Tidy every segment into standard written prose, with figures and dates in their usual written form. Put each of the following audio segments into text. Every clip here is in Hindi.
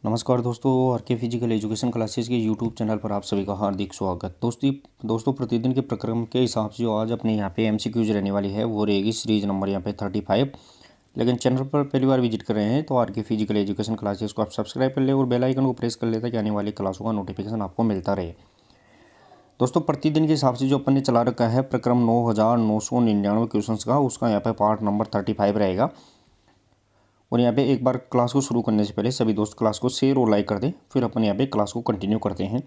नमस्कार दोस्तों, आर के फिजिकल एजुकेशन क्लासेस के यूट्यूब चैनल पर आप सभी का हार्दिक स्वागत। दोस्तों प्रतिदिन के प्रक्रम के हिसाब से जो आज अपने यहाँ पे एमसीक्यूज रहने वाली है वो रहेगी सीरीज नंबर यहाँ पे 35। लेकिन चैनल पर पहली बार विजिट कर रहे हैं तो आर के फिजिकल एजुकेशन क्लासेस को आप सब्सक्राइब कर ले और बेल आइकन को प्रेस कर ले ताकि आने वाली क्लासों का नोटिफिकेशन आपको मिलता रहे। दोस्तों प्रतिदिन के हिसाब से जो अपन ने चला रखा है प्रक्रम 9999 क्वेश्चन का, उसका यहाँ पे पार्ट नंबर 35 रहेगा। और यहाँ पे एक बार क्लास को शुरू करने से पहले सभी दोस्त क्लास को शेयर और लाइक कर दें, फिर अपन यहाँ पे क्लास को कंटिन्यू करते हैं।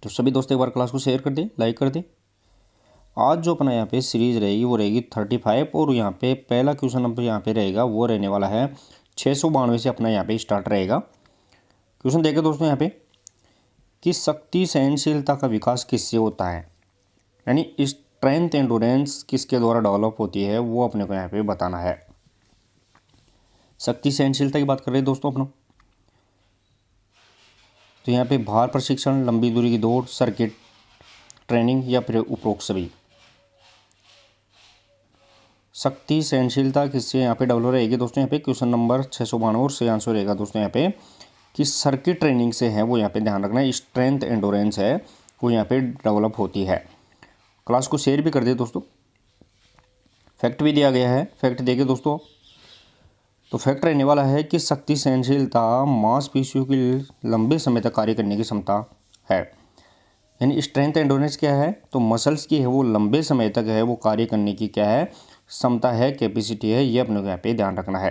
तो सभी दोस्त एक बार क्लास को शेयर कर दें, लाइक कर दें। आज जो अपना यहाँ पे सीरीज रहेगी वो रहेगी 35 और यहाँ पे पहला क्वेश्चन नंबर यहाँ पे रहेगा वो रहने वाला है 692 से अपना यहाँ पे स्टार्ट रहेगा। क्वेश्चन देखें दोस्तों यहाँ पे कि शक्ति सहनशीलता का विकास किससे होता है, यानी स्ट्रेंथ एंडोरेंस किसके द्वारा डेवलप होती है वो अपने को यहाँ पे बताना है। शक्ति सहनशीलता की बात कर रहे हैं दोस्तों अपना, तो यहाँ पे भार प्रशिक्षण, लंबी दूरी की दौड़, सर्किट ट्रेनिंग या फिर उपरोक्त सभी। शक्ति सहनशीलता किससे यहाँ पे डेवलप रहेगी दोस्तों, यहाँ पे क्वेश्चन नंबर 692 और से आंसर रहेगा दोस्तों यहाँ पे कि सर्किट ट्रेनिंग से है, वो यहाँ पे ध्यान रखना है। स्ट्रेंथ एंडोरेंस है वो यहाँ पे डेवलप होती है। क्लास को शेयर भी कर दे दोस्तों। फैक्ट भी दिया गया है, फैक्ट देखिए दोस्तों। तो फैक्ट रहने वाला है कि शक्ति सहनशीलता मांसपेशियों की लंबे समय तक कार्य करने की क्षमता है। यानी स्ट्रेंथ एंडोरेंस क्या है, तो मसल्स की है वो लंबे समय तक है वो कार्य करने की क्या है, क्षमता है, कैपेसिटी है। ये अपने को यहाँ पे ध्यान रखना है।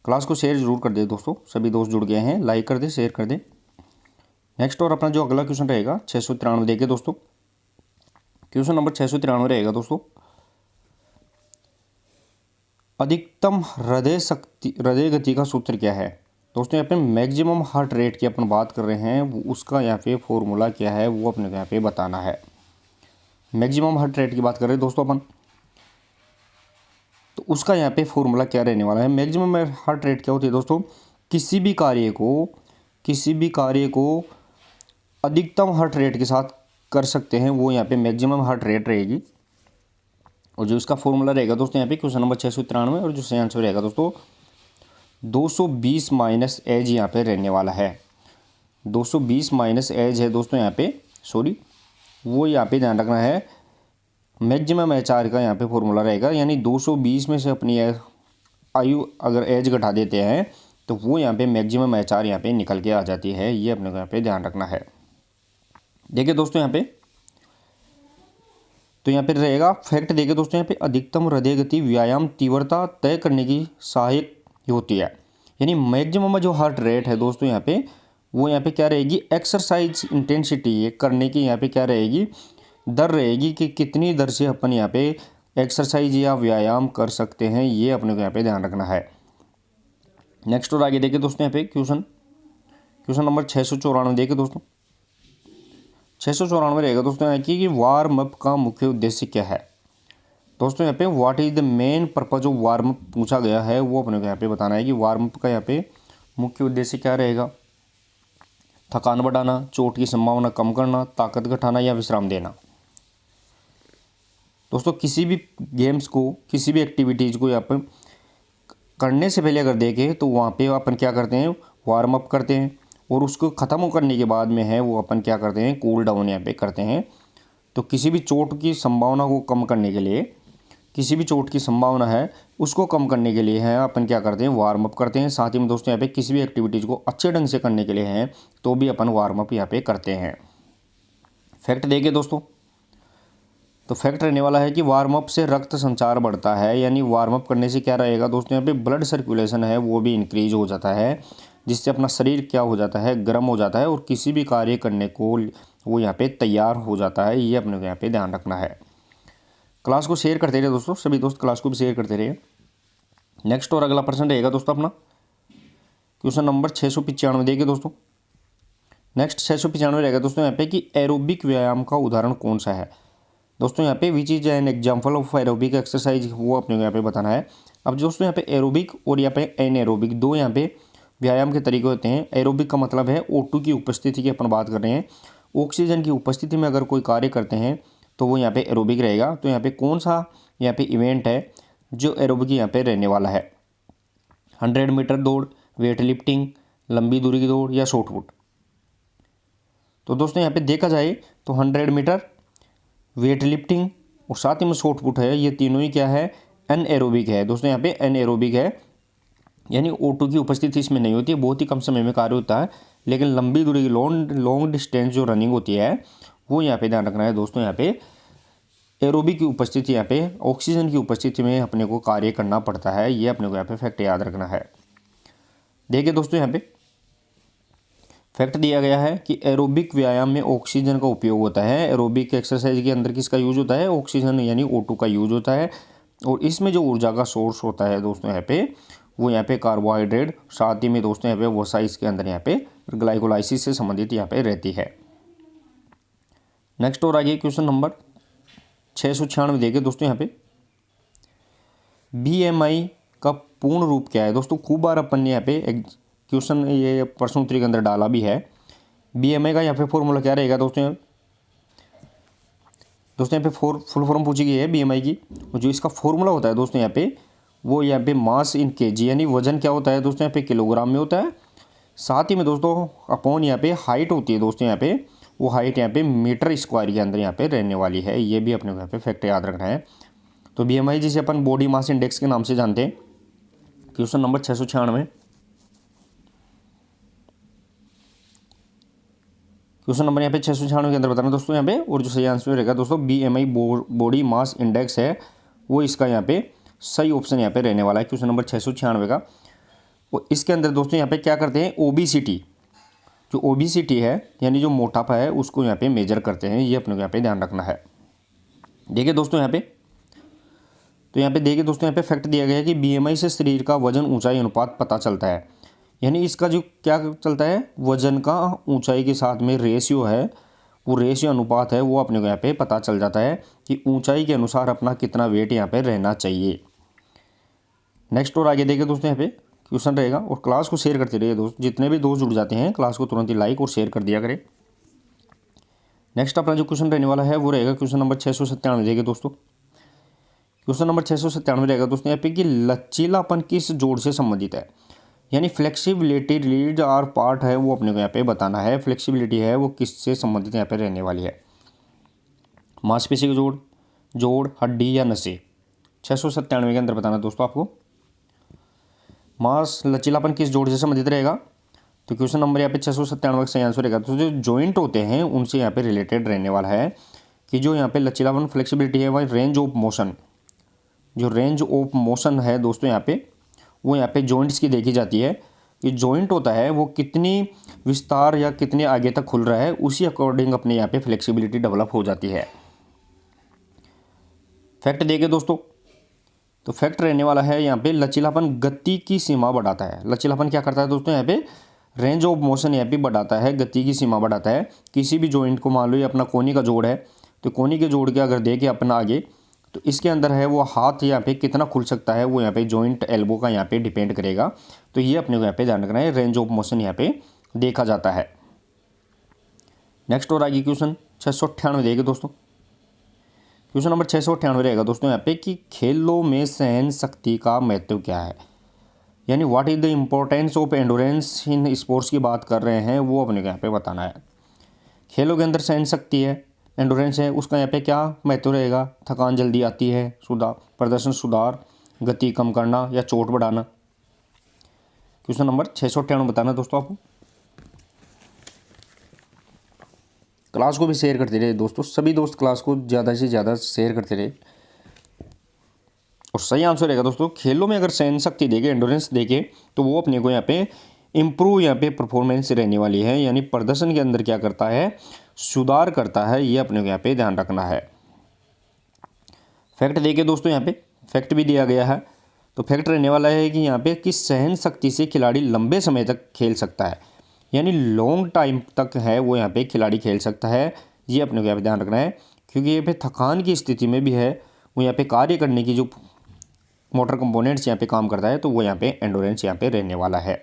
क्लास को शेयर जरूर कर दे दोस्तों, सभी दोस्त जुड़ गए हैं, लाइक कर दे, शेयर कर दे। नेक्स्ट और अपना जो अगला क्वेश्चन रहेगा 693 देखिए दोस्तों। क्वेश्चन नंबर 693 रहेगा दोस्तों, अधिकतम हृदय गति का सूत्र क्या है। दोस्तों यहाँ पे मैक्सिमम हार्ट रेट की अपन बात कर रहे हैं, उसका यहाँ पे फॉर्मूला क्या है वो अपने को यहाँ पे बताना है। मैक्सिमम हार्ट रेट की बात कर रहे हैं दोस्तों अपन, तो उसका यहाँ पे फॉर्मूला क्या रहने वाला है। मैक्सिमम हार्ट रेट क्या होती है दोस्तों, किसी भी कार्य को अधिकतम हार्ट रेट के साथ कर सकते हैं, वो यहाँ पे मैक्सिमम हार्ट रेट रहेगी। और जो इसका फॉर्मूला रहेगा दोस्तों यहाँ पे क्वेश्चन नंबर 693 और जो सही आंसर रहेगा दोस्तों 220 माइनस एज यहाँ पे रहने वाला है। 220 माइनस एज है दोस्तों यहाँ पे, सॉरी वो यहाँ पे ध्यान रखना है। मैक्सिमम HR का यहाँ पे फॉर्मूला रहेगा, यानी 220 में से अपनी आयु अगर एज घटा देते हैं तो वो यहाँ पे मैक्सिमम HR यहाँ पे निकल के आ जाती है। ये अपने को यहाँ पे ध्यान रखना है। देखिए दोस्तों यहाँ पे, तो यहाँ पे रहेगा फैक्ट देखिए दोस्तों यहाँ पे अधिकतम हृदय गति व्यायाम तीव्रता तय करने की सहायक होती है। यानी मैक्सिमम जो हार्ट रेट है दोस्तों यहाँ पे वो यहाँ पे क्या रहेगी, एक्सरसाइज इंटेंसिटी करने की यहाँ पे क्या रहेगी, दर रहेगी कि कितनी दर से अपन यहाँ पे एक्सरसाइज या व्यायाम कर सकते हैं। ये अपने को यहाँ पे ध्यान रखना है। नेक्स्ट और आगे देखिए दोस्तों यहाँ पे क्वेश्चन नंबर 694 देखिए दोस्तों। 694 रहेगा दोस्तों यहाँ की कि वार्म अप का मुख्य उद्देश्य क्या है। दोस्तों यहाँ पे what is the main purpose of warm up पूछा गया है, वो अपने को यहाँ पे बताना है कि वार्म अप का यहाँ पे मुख्य उद्देश्य क्या रहेगा। थकान बढ़ाना, चोट की संभावना कम करना, ताकत घटाना या विश्राम देना। दोस्तों किसी भी गेम्स को, किसी भी एक्टिविटीज़ को यहाँ पे करने से पहले अगर देखें तो वहाँ पे अपन क्या करते हैं, वार्म अप करते हैं, और उसको ख़त्म करने के बाद में है वो अपन क्या करते हैं, कूल डाउन यहाँ पे करते हैं। तो किसी भी चोट की संभावना को कम करने के लिए, किसी भी चोट की संभावना है उसको कम करने के लिए है अपन क्या करते हैं, वार्म अप करते हैं। साथ ही में दोस्तों यहाँ पे किसी भी एक्टिविटीज़ को अच्छे ढंग से करने के लिए है तो भी अपन वार्म अप यहाँ पे करते हैं। फैक्ट देखिए दोस्तों, तो फैक्ट रहने वाला है कि वार्म अप से रक्त संचार बढ़ता है। यानी वार्म अप करने से क्या रहेगा दोस्तों, यहाँ पे ब्लड सर्कुलेशन है वो भी इंक्रीज हो जाता है, जिससे अपना शरीर क्या हो जाता है, गर्म हो जाता है और किसी भी कार्य करने को वो यहाँ पे तैयार हो जाता है। ये अपने को यहाँ पे ध्यान रखना है। क्लास को शेयर करते रहे दोस्तों, सभी दोस्त क्लास को भी शेयर करते रहे। नेक्स्ट और अगला प्रश्न रहेगा दोस्तों अपना क्वेश्चन नंबर 695 देखिए दोस्तों। नेक्स्ट 695 रहेगा दोस्तों यहाँ पे कि एरोबिक व्यायाम का उदाहरण कौन सा है। दोस्तों यहाँ पे which is an example of aerobic exercise, वो अपने को यहाँ पे बताना है। अब दोस्तों यहाँ पे एरोबिक और यहाँ पे एनएरोबिक दो यहाँ पे व्यायाम के तरीके होते हैं। एरोबिक का मतलब है O2 की उपस्थिति की अपन बात कर रहे हैं, ऑक्सीजन की उपस्थिति में अगर कोई कार्य करते हैं तो वो यहाँ पे एरोबिक रहेगा। तो यहाँ पे कौन सा यहाँ पे इवेंट है जो एरोबिक यहाँ पे रहने वाला है, 100 मीटर दौड़, वेट लिफ्टिंग, लंबी दूरी की दौड़ या शॉर्ट पुट। तो दोस्तों यहाँ पे देखा जाए तो 100 मीटर, वेट लिफ्टिंग और साथ ही में शॉर्ट पुट है, ये तीनों ही क्या है, एनएरोबिक है। दोस्तों यहाँ पे एनएरोबिक है, यानी O2 की उपस्थिति इसमें नहीं होती है, बहुत ही कम समय में कार्य होता है। लेकिन लंबी दूरी की लॉन्ग डिस्टेंस जो रनिंग होती है वो यहाँ पे ध्यान रखना है दोस्तों। यहाँ पे एरोबिक की उपस्थिति, यहाँ पे ऑक्सीजन की उपस्थिति में अपने को कार्य करना पड़ता है, ये अपने को यहाँ पे फैक्ट याद रखना है। देखिए दोस्तों यहाँ पे फैक्ट दिया गया है कि एरोबिक व्यायाम में ऑक्सीजन का उपयोग होता है। एरोबिक एक्सरसाइज के अंदर किसका यूज होता है, ऑक्सीजन यानी O2 का यूज होता है। और इसमें जो ऊर्जा का सोर्स होता है दोस्तों यहाँ पे, वो यहाँ पे कार्बोहाइड्रेट, साथ ही में दोस्तों यहाँ पे वसा इसके अंदर यहाँ पे ग्लाइकोलाइसिस से संबंधित यहाँ पे रहती है। नेक्स्ट और आगे क्वेश्चन नंबर 696 देखिए दोस्तों यहाँ पे BMI का पूर्ण रूप क्या है। दोस्तों खूब बार अपन ने यहाँ पे एक क्वेश्चन ये प्रश्न उत्तरी के अंदर डाला भी है। BMI का यहाँ पे फॉर्मूला क्या रहेगा दोस्तों यहाँ पे फुल फॉर्म पूछी गई है BMI की, और जो इसका फॉर्मूला होता है दोस्तों यहाँ पे, वो यहाँ पे मास इन केजी, यानी वजन क्या होता है दोस्तों यहाँ पे किलोग्राम में होता है। साथ ही में दोस्तों अपॉन यहाँ पे हाइट होती है दोस्तों यहाँ पे, वो हाइट यहाँ पे मीटर स्क्वायर के अंदर यहाँ पे रहने वाली है। ये भी अपने को यहाँ पे फैक्ट याद रखना है। तो BMI जिसे अपन बॉडी मास इंडेक्स के नाम से जानते हैं। क्वेश्चन नंबर 696, क्वेश्चन नंबर यहाँ पे 696 के अंदर बताना दोस्तों यहाँ पे, और जो सही आंसर रहेगा दोस्तों BMI बॉडी मास इंडेक्स है, वो इसका यहाँ पे सही ऑप्शन यहाँ पे रहने वाला है, क्वेश्चन नंबर 696 का। और इसके अंदर दोस्तों यहाँ पे क्या करते हैं, ओबीसिटी, जो ओबीसिटी है यानी जो मोटापा है उसको यहाँ पे मेजर करते हैं, ये अपने को यहाँ पे ध्यान रखना है। देखिए दोस्तों यहाँ पे, तो यहाँ पे देखिए दोस्तों यहाँ पे फैक्ट दिया गया है कि BMI से शरीर का वजन ऊंचाई अनुपात पता चलता है। यानी इसका जो क्या चलता है, वजन का ऊंचाई के साथ में रेशियो है, वो रेशियो अनुपात है, वो अपने को यहाँ पे पता चल जाता है कि ऊंचाई के अनुसार अपना कितना वेट यहाँ पे रहना चाहिए। नेक्स्ट और आगे देखिए दोस्तों यहाँ पे क्वेश्चन रहेगा, और क्लास को शेयर करते रहिए दोस्त, जितने भी दोस्त जुड़ जाते हैं क्लास को तुरंत ही लाइक और शेयर कर दिया करें। नेक्स्ट अपना जो क्वेश्चन रहने वाला है वो रहेगा क्वेश्चन नंबर 697 देखिए दोस्तों। क्वेश्चन नंबर 697 रहेगा दोस्तों यहाँ पे कि लचीलापन किस जोड़ से संबंधित है, यानी फ्लेक्सिबिलिटी लीड और पार्ट है, वो अपने को यहाँ पे बताना है। फ्लेक्सिबिलिटी है वो किससे संबंधित यहाँ पे रहने वाली है, मांसपेशी का जोड़, हड्डी या नसें। 697 के अंदर बताना दोस्तों आपको मास लचीलापन किस जोड़ से संबंधित रहेगा। तो क्वेश्चन नंबर यहाँ पे 697 का सही आंसर रहेगा। तो जो जॉइंट होते हैं उनसे यहाँ पे रिलेटेड रहने वाला है कि जो यहाँ पे लचीलापन फ्लेक्सिबिलिटी है, वह रेंज ऑफ मोशन, जो रेंज ऑफ मोशन है दोस्तों यहाँ पे, वो यहाँ पे जॉइंट्स की देखी जाती है कि जॉइंट होता है वो कितनी विस्तार या कितने आगे तक खुल रहा है, उसी अकॉर्डिंग अपने यहाँ पे फ्लेक्सिबिलिटी डेवलप हो जाती है। फैक्ट देखें दोस्तों, तो फैक्ट रहने वाला है यहाँ पे लचीलापन गति की सीमा बढ़ाता है। लचीलापन क्या करता है दोस्तों यहाँ पे, रेंज ऑफ मोशन यहाँ पे बढ़ाता है, गति की सीमा बढ़ाता है। किसी भी जॉइंट को मान लो ये अपना कोनी का जोड़ है, तो कोनी के जोड़ के अगर देखें अपना आगे, तो इसके अंदर है वो हाथ यहाँ पे कितना खुल सकता है, वो यहाँ पे जॉइंट एल्बो का यहाँ पे डिपेंड करेगा। तो ये अपने को यहाँ पे ध्यान रखना है, रेंज ऑफ मोशन यहाँ पे देखा जाता है। नेक्स्ट और आगे क्वेश्चन 698 देखिए दोस्तों। क्वेश्चन नंबर 698 रहेगा दोस्तों यहाँ पे कि खेलों में सहन शक्ति का महत्व क्या है, यानी what is the importance of endurance in sports की बात कर रहे हैं, वो अपने को यहाँ पे बताना है। खेलों के अंदर सहन शक्ति है, एंडोरेंस है, उसका यहाँ पे क्या महत्व रहेगा, थकान जल्दी आती है, प्रदर्शन सुधार, गति कम करना या चोट बढ़ाना। क्वेश्चन नंबर 698 बताना दोस्तों आपको। क्लास को भी शेयर करते रहे दोस्तों, सभी दोस्त क्लास को ज़्यादा से ज़्यादा शेयर करते रहे। और सही आंसर रहेगा दोस्तों, खेलों में अगर सहन शक्ति देखे, एंडोरेंस देखे, तो वो अपने को यहाँ पे इम्प्रूव यहाँ पे परफॉर्मेंस रहने वाली है, यानी प्रदर्शन के अंदर क्या करता है, सुधार करता है, ये अपने को यहाँ पे ध्यान रखना है। फैक्ट देखिए दोस्तों यहाँ पे फैक्ट भी दिया गया है। तो फैक्ट रहने वाला है कि यहाँ पे किस सहन शक्ति से खिलाड़ी लंबे समय तक खेल सकता है, यानी लॉन्ग टाइम तक है वो यहाँ पे खिलाड़ी खेल सकता है, ये अपने को यहाँ पे ध्यान रखना है। क्योंकि यहाँ पे थकान की स्थिति में भी है वो यहाँ पे कार्य करने की जो मोटर कंपोनेंट्स यहाँ पे काम करता है, तो वो यहाँ पे एंडोरेंस यहाँ पे रहने वाला है।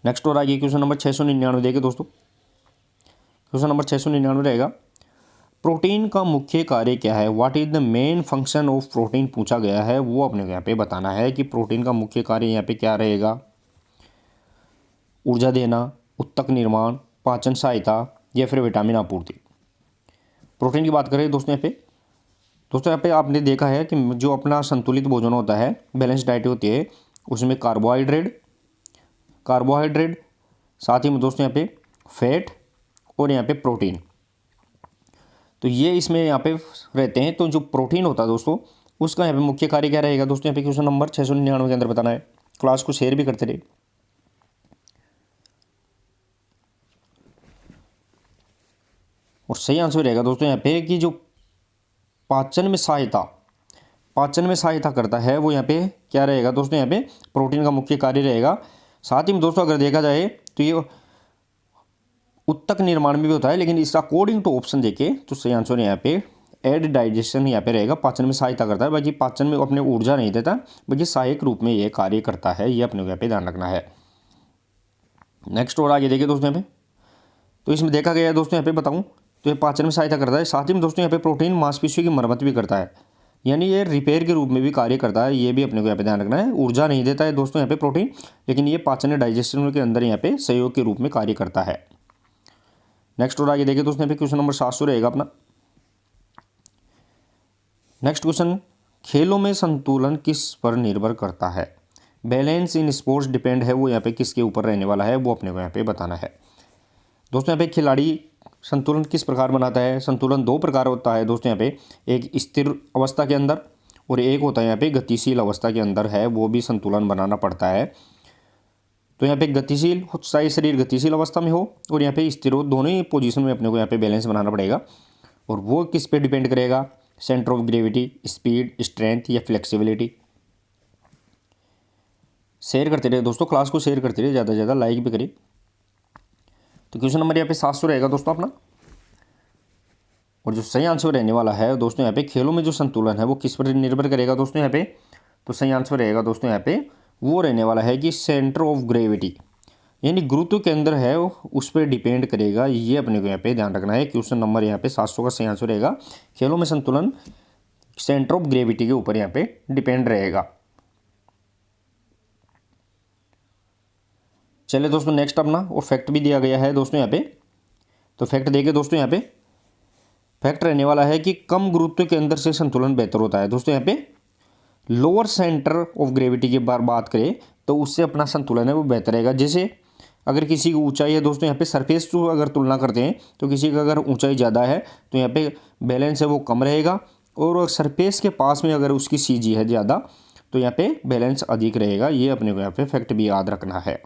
नेक्स्ट और आगे क्वेश्चन नंबर 699 देखिए दोस्तों। क्वेश्चन नंबर 699 रहेगा, प्रोटीन का मुख्य कार्य क्या है, what is the main function of protein पूछा गया है, वो अपने को यहाँ पे बताना है कि प्रोटीन का मुख्य कार्य यहाँ पे क्या रहेगा। ऊर्जा देना, उत्तक निर्माण, पाचन सहायता या फिर विटामिन आपूर्ति। प्रोटीन की बात करें दोस्तों यहाँ पे आपने देखा है कि जो अपना संतुलित भोजन होता है, बैलेंस डाइट होती है, उसमें कार्बोहाइड्रेट साथ ही में दोस्तों यहाँ पे फैट और यहाँ पे प्रोटीन, तो ये इसमें यहाँ पे रहते हैं। तो जो प्रोटीन होता है दोस्तों, उसका यहाँ पे मुख्य कार्य क्या रहेगा दोस्तों, यहाँ पे क्वेश्चन नंबर 699 के अंदर बताना है। क्लास को शेयर भी करते रहे। और सही आंसर रहेगा दोस्तों यहाँ पे कि जो पाचन में सहायता करता है वो यहाँ पे क्या रहेगा दोस्तों, यहाँ पे प्रोटीन का मुख्य कार्य रहेगा। साथ ही में दोस्तों अगर देखा जाए तो ये उत्तक निर्माण में भी होता है, लेकिन इसका अकॉर्डिंग टू ऑप्शन देखे तो सही आंसर यहाँ पे एड डाइजेशन यहाँ पे रहेगा। पाचन में सहायता करता है, बाकी पाचन में अपने ऊर्जा नहीं देता, बल्कि सहायक रूप में ये कार्य करता है। ये अपने को यहाँ पे ध्यान रखना है। नेक्स्ट और आगे देखिए दोस्तों यहाँ पे, तो इसमें देखा गया है दोस्तों यहाँ पे बताऊँ तो ये पाचन में सहायता करता है। साथ ही में दोस्तों यहाँ पे प्रोटीन मांसपेशियों की मरम्मत भी करता है, यानी ये रिपेयर के रूप में भी कार्य करता है। ये भी अपने को यहाँ पे ध्यान रखना है। ऊर्जा नहीं देता है दोस्तों यहाँ पे प्रोटीन, लेकिन ये पाचन डाइजेशन के अंदर यहाँ पे सहयोग के रूप में कार्य करता है। नेक्स्ट और आगे देखिए दोस्तों यहाँ पे क्वेश्चन नंबर 700 रहेगा अपना। नेक्स्ट क्वेश्चन, खेलों में संतुलन किस पर निर्भर करता है? बैलेंस इन स्पोर्ट्स डिपेंड है, वो यहाँ पे किसके ऊपर रहने वाला है, वो अपने को यहाँ पे बताना है। दोस्तों यहाँ पे खिलाड़ी संतुलन किस प्रकार बनाता है? संतुलन दो प्रकार होता है दोस्तों यहाँ पे, एक स्थिर अवस्था के अंदर और एक होता है यहाँ पे गतिशील अवस्था के अंदर है, वो भी संतुलन बनाना पड़ता है। तो यहाँ पे गतिशील चाहे शरीर गतिशील अवस्था में हो और यहाँ पे स्थिर हो, दोनों ही पोजीशन में अपने को यहाँ पे बैलेंस बनाना पड़ेगा। और वो किस पे डिपेंड करेगा? Centre of gravity, speed, strength या फ्लेक्सिबिलिटी। शेयर करते रहे दोस्तों, क्लास को शेयर करते रहे, ज़्यादा से ज़्यादा लाइक भी करिए। तो क्वेश्चन नंबर यहाँ पे 700 रहेगा दोस्तों अपना। और जो सही आंसर रहने वाला है दोस्तों यहाँ पे, खेलों में जो संतुलन है वो किस पर निर्भर करेगा दोस्तों यहाँ पे, तो सही आंसर रहेगा दोस्तों यहाँ पे वो रहने वाला है कि सेंटर ऑफ ग्रेविटी, यानी गुरुत्व केंद्र है उस पर डिपेंड करेगा। ये अपने को यहाँ पे ध्यान रखना है। क्वेश्चन नंबर यहाँ पे 700 का सही आंसर रहेगा खेलों में संतुलन सेंटर ऑफ ग्रेविटी के ऊपर यहाँ पे डिपेंड रहेगा। चलिए दोस्तों नेक्स्ट अपना और फैक्ट भी दिया गया है दोस्तों यहाँ पे। तो फैक्ट देखिए दोस्तों यहाँ पे, फैक्ट रहने वाला है कि कम गुरुत्व के अंदर से संतुलन बेहतर होता है। दोस्तों यहाँ पे लोअर सेंटर ऑफ ग्रेविटी की बात करें तो उससे अपना संतुलन है वो बेहतर रहेगा। जैसे अगर किसी की ऊंचाई है दोस्तों यहाँ पे, सरफेस टू अगर तुलना करते हैं तो किसी का अगर ऊंचाई ज़्यादा है तो यहाँ पे बैलेंस है वो कम रहेगा, और सरफेस के पास में अगर उसकी सीजी है ज़्यादा तो यहाँ पे बैलेंस अधिक रहेगा। ये अपने को यहाँ पे फैक्ट भी याद रखना है।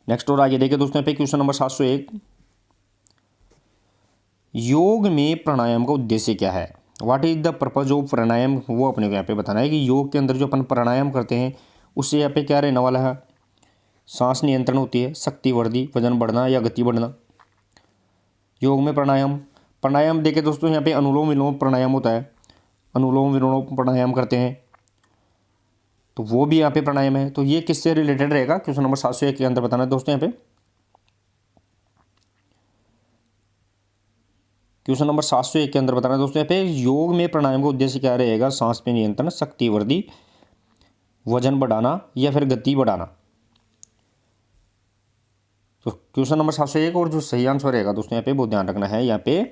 नेक्स्ट और आगे देखिए दोस्तों यहाँ पे क्वेश्चन नंबर 701, योग में प्राणायाम का उद्देश्य क्या है? What is the purpose of pranayama, वो अपने को यहाँ पे बताना है कि योग के अंदर जो अपन प्राणायाम करते हैं उससे यहाँ पे क्या रहने वाला है? सांस नियंत्रण होती है, शक्ति वृद्धि, वजन बढ़ना या गति बढ़ना। योग में प्राणायाम देखे दोस्तों यहाँ पे अनुलोम विलोम प्राणायाम होता है, अनुलोम विलोम प्राणायाम करते हैं तो वो भी यहाँ पे प्राणायाम है। तो ये किससे रिलेटेड रहेगा? क्वेश्चन नंबर 701 के अंदर बताना है दोस्तों यहाँ पे। क्वेश्चन नंबर 701 के अंदर बताना है दोस्तों यहाँ पे, योग में प्राणायाम का उद्देश्य क्या रहेगा? सांस पे नियंत्रण, शक्ति वृद्धि, वजन बढ़ाना या फिर गति बढ़ाना। तो क्वेश्चन नंबर 701 और जो सही आंसर रहेगा दोस्तों यहाँ पे वो ध्यान रखना है यहाँ पे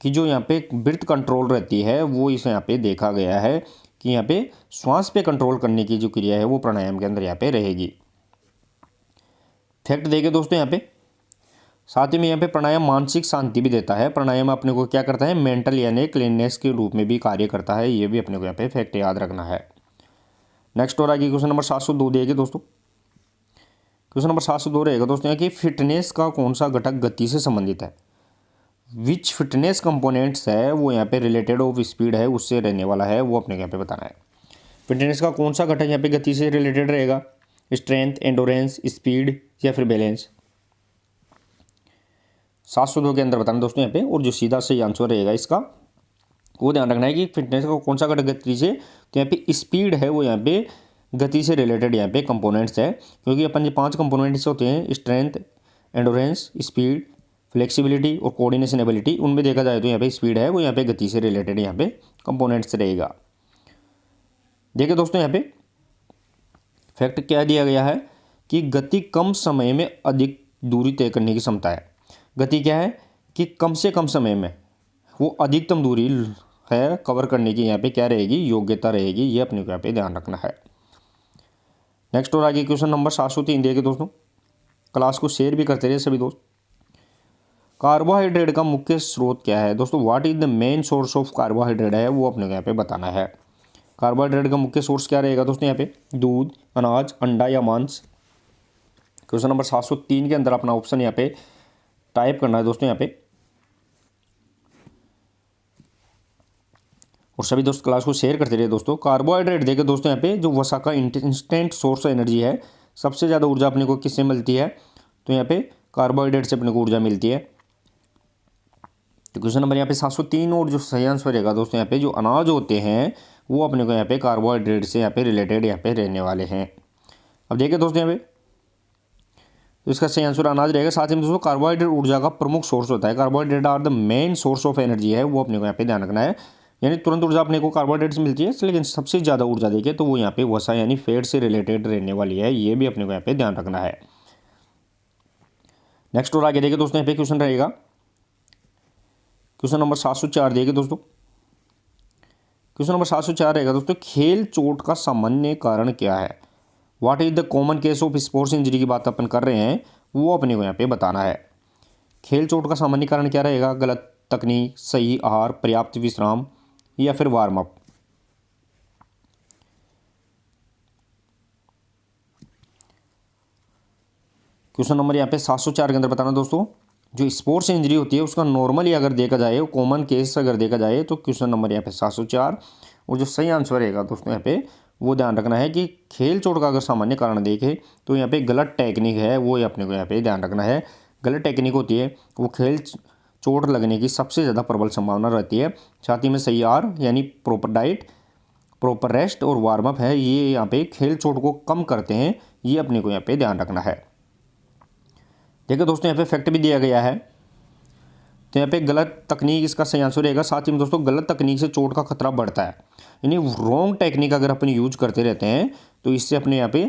कि जो यहाँ पे ब्रीथ कंट्रोल रहती है वो इसे यहाँ पे देखा गया है कि यहाँ पे श्वास पे कंट्रोल करने की जो क्रिया है वो प्राणायाम के अंदर यहाँ पे रहेगी। फैक्ट देखे दोस्तों यहाँ पे, साथ ही में यहाँ पे प्राणायाम मानसिक शांति भी देता है। प्राणायाम अपने को क्या करता है? मेंटल यानी क्लीननेस के रूप में भी कार्य करता है। ये भी अपने को यहाँ पे फैक्ट याद रखना है। नेक्स्ट और आगे क्वेश्चन नंबर 702 देखिए दोस्तों। क्वेश्चन नंबर 702 रहेगा दोस्तों यहाँ कि फिटनेस का कौन सा घटक गति से संबंधित है? विच फिटनेस कंपोनेंट्स है वो यहाँ पे रिलेटेड ऑफ स्पीड है उससे रहने वाला है, वो अपने यहाँ पे बताना है। फिटनेस का कौन सा घटक यहाँ पे गति से रिलेटेड रहेगा? स्ट्रेंथ, एंडोरेंस, स्पीड या फिर बैलेंस। 702 के अंदर बताना दोस्तों यहाँ पे। और जो सीधा सही आंसर रहेगा इसका वो ध्यान रखना है कि फिटनेस का कौन सा घटक गति से, तो यहाँ पे स्पीड है वो यहाँ पे गति से रिलेटेड यहाँ पे कंपोनेंट्स है। क्योंकि अपन जो 5 कंपोनेंट्स होते हैं, स्ट्रेंथ, एंडोरेंस, स्पीड, फ्लेक्सिबिलिटी और कोऑर्डिनेशन एबिलिटी, उनमें देखा जाए तो यहाँ पे स्पीड है वो यहाँ पे गति से रिलेटेड यहाँ पे कंपोनेंट्स रहेगा। देखिए दोस्तों यहाँ पे फैक्ट क्या दिया गया है कि गति कम समय में अधिक दूरी तय करने की क्षमता है। गति क्या है कि कम से कम समय में वो अधिकतम दूरी है कवर करने की यहाँ पे क्या रहेगी, योग्यता रहेगी। ये अपने को यहाँ पे ध्यान रखना है। नेक्स्ट और आगे क्वेश्चन नंबर 703 देखिए दोस्तों, क्लास को शेयर भी करते रहे सभी दोस्त। कार्बोहाइड्रेट का मुख्य स्रोत क्या है दोस्तों, what is the main source of carbohydrate है वो अपने को यहाँ पे बताना है। कार्बोहाइड्रेट का मुख्य सोर्स क्या रहेगा दोस्तों यहाँ पे, दूध, अनाज, अंडा या मांस। क्वेश्चन नंबर 703 के अंदर अपना ऑप्शन यहाँ पे टाइप करना है दोस्तों यहाँ पे, और सभी दोस्त क्लास को शेयर करते रहिए दोस्तों। कार्बोहाइड्रेट देखिए दोस्तों यहाँ पे जो वसा का इंस्टेंट सोर्स एनर्जी है, सबसे ज़्यादा ऊर्जा अपने को किससे मिलती है, तो यहाँ पे कार्बोहाइड्रेट से अपने को ऊर्जा मिलती है। तो क्वेश्चन नंबर यहाँ पे 703 और जो सही आंसर रहेगा दोस्तों यहाँ पे जो अनाज होते हैं वो अपने को यहाँ पे कार्बोहाइड्रेट से यहाँ पे रिलेटेड यहाँ पे रहने वाले हैं। अब देखिए दोस्तों यहाँ पे तो इसका सही आंसर अनाज रहेगा। साथ ही में दोस्तों कार्बोहाइड्रेट ऊर्जा का प्रमुख सोर्स होता है। Carbohydrate are the main source of energy है, वो अपने को यहाँ पे ध्यान रखना है। यानी तुरंत ऊर्जा अपने को कार्बोहाइड्रेट से मिलती है, लेकिन सबसे ज़्यादा ऊर्जा देखिए तो वो यहाँ पे वसा यानी फैट से रिलेटेड रहने वाली है। ये भी अपने को यहाँ पे ध्यान रखना है। नेक्स्ट और आगे देखिए दोस्तों यहाँ पे क्वेश्चन रहेगा, क्वेश्चन नंबर 704 देखिए दोस्तों। क्वेश्चन नंबर 704 रहेगा दोस्तों, खेल चोट का सामान्य कारण क्या है। What is the common case of sports injury की बात अपन कर रहे हैं, वो अपने को यहाँ पे बताना है। खेल चोट का सामान्य कारण क्या रहेगा, गलत तकनीक, सही आहार, पर्याप्त विश्राम या फिर वार्म अप। क्वेश्चन नंबर यहाँ पे 704 के अंदर बताना दोस्तों, जो स्पोर्ट्स इंजरी होती है उसका नॉर्मली अगर देखा जाए, कॉमन केस अगर देखा जाए तो क्वेश्चन नंबर यहाँ पे 704 और जो सही आंसर रहेगा दोस्तों यहाँ पे वो ध्यान रखना है कि खेल चोट का अगर सामान्य कारण देखें तो यहाँ पे गलत टेक्निक है, वो अपने को यहाँ पे ध्यान रखना है। गलत टेक्निक होती है वो खेल चोट लगने की सबसे ज़्यादा प्रबल संभावना रहती है। साथ ही में सही आहार यानी प्रॉपर डाइट, प्रॉपर रेस्ट और वार्म अप है, ये यहाँ पे खेल चोट को कम करते हैं। ये अपने को यहाँ पे ध्यान रखना है। देखिए दोस्तों यहाँ पे फैक्ट भी दिया गया है, तो यहाँ पे गलत तकनीक इसका सही आंसर रहेगा। साथ ही में दोस्तों गलत तकनीक से चोट का खतरा बढ़ता है, यानी रॉन्ग टेक्निक अगर अपन यूज करते रहते हैं तो इससे अपने यहाँ पे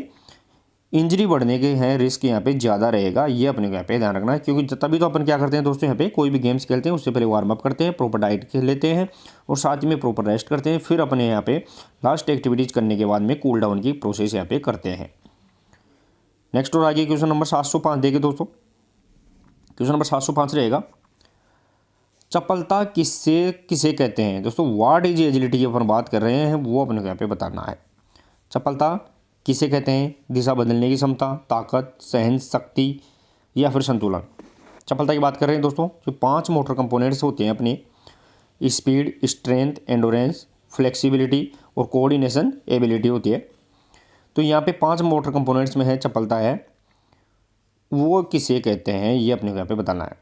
इंजरी बढ़ने के हैं रिस्क यहाँ पे ज़्यादा रहेगा। ये अपने को यहाँ पे ध्यान रखना है, क्योंकि तभी तो अपन क्या करते हैं दोस्तों यहाँ पे कोई भी गेम्स खेलते हैं उससे पहले वार्म अप करते हैं, प्रॉपर डाइट खेल लेते हैं और साथ ही में प्रॉपर रेस्ट करते हैं, फिर अपने यहाँ पे लास्ट एक्टिविटीज़ करने के बाद में कूल डाउन की प्रोसेस यहाँ पे करते हैं। नेक्स्ट और आगे क्वेश्चन नंबर 705 देखिए दोस्तों। क्वेश्चन नंबर 705 रहेगा, चपलता किससे किसे कहते हैं दोस्तों। व्हाट इज एजिलिटी की अपन बात कर रहे हैं, वो अपने को यहाँ पे बताना है। चपलता किसे कहते हैं, दिशा बदलने की क्षमता, ताकत, सहन शक्ति या फिर संतुलन। चपलता की बात कर रहे हैं दोस्तों, जो 5 मोटर कंपोनेंट्स होते हैं अपने, स्पीड, स्ट्रेंथ, एंडोरेंस, फ्लेक्सिबिलिटी और कोऑर्डिनेशन एबिलिटी होती है। तो यहाँ पे 5 मोटर कंपोनेंट्स में है चपलता है, वो किसे कहते हैं ये अपने को यहाँ पे बताना है।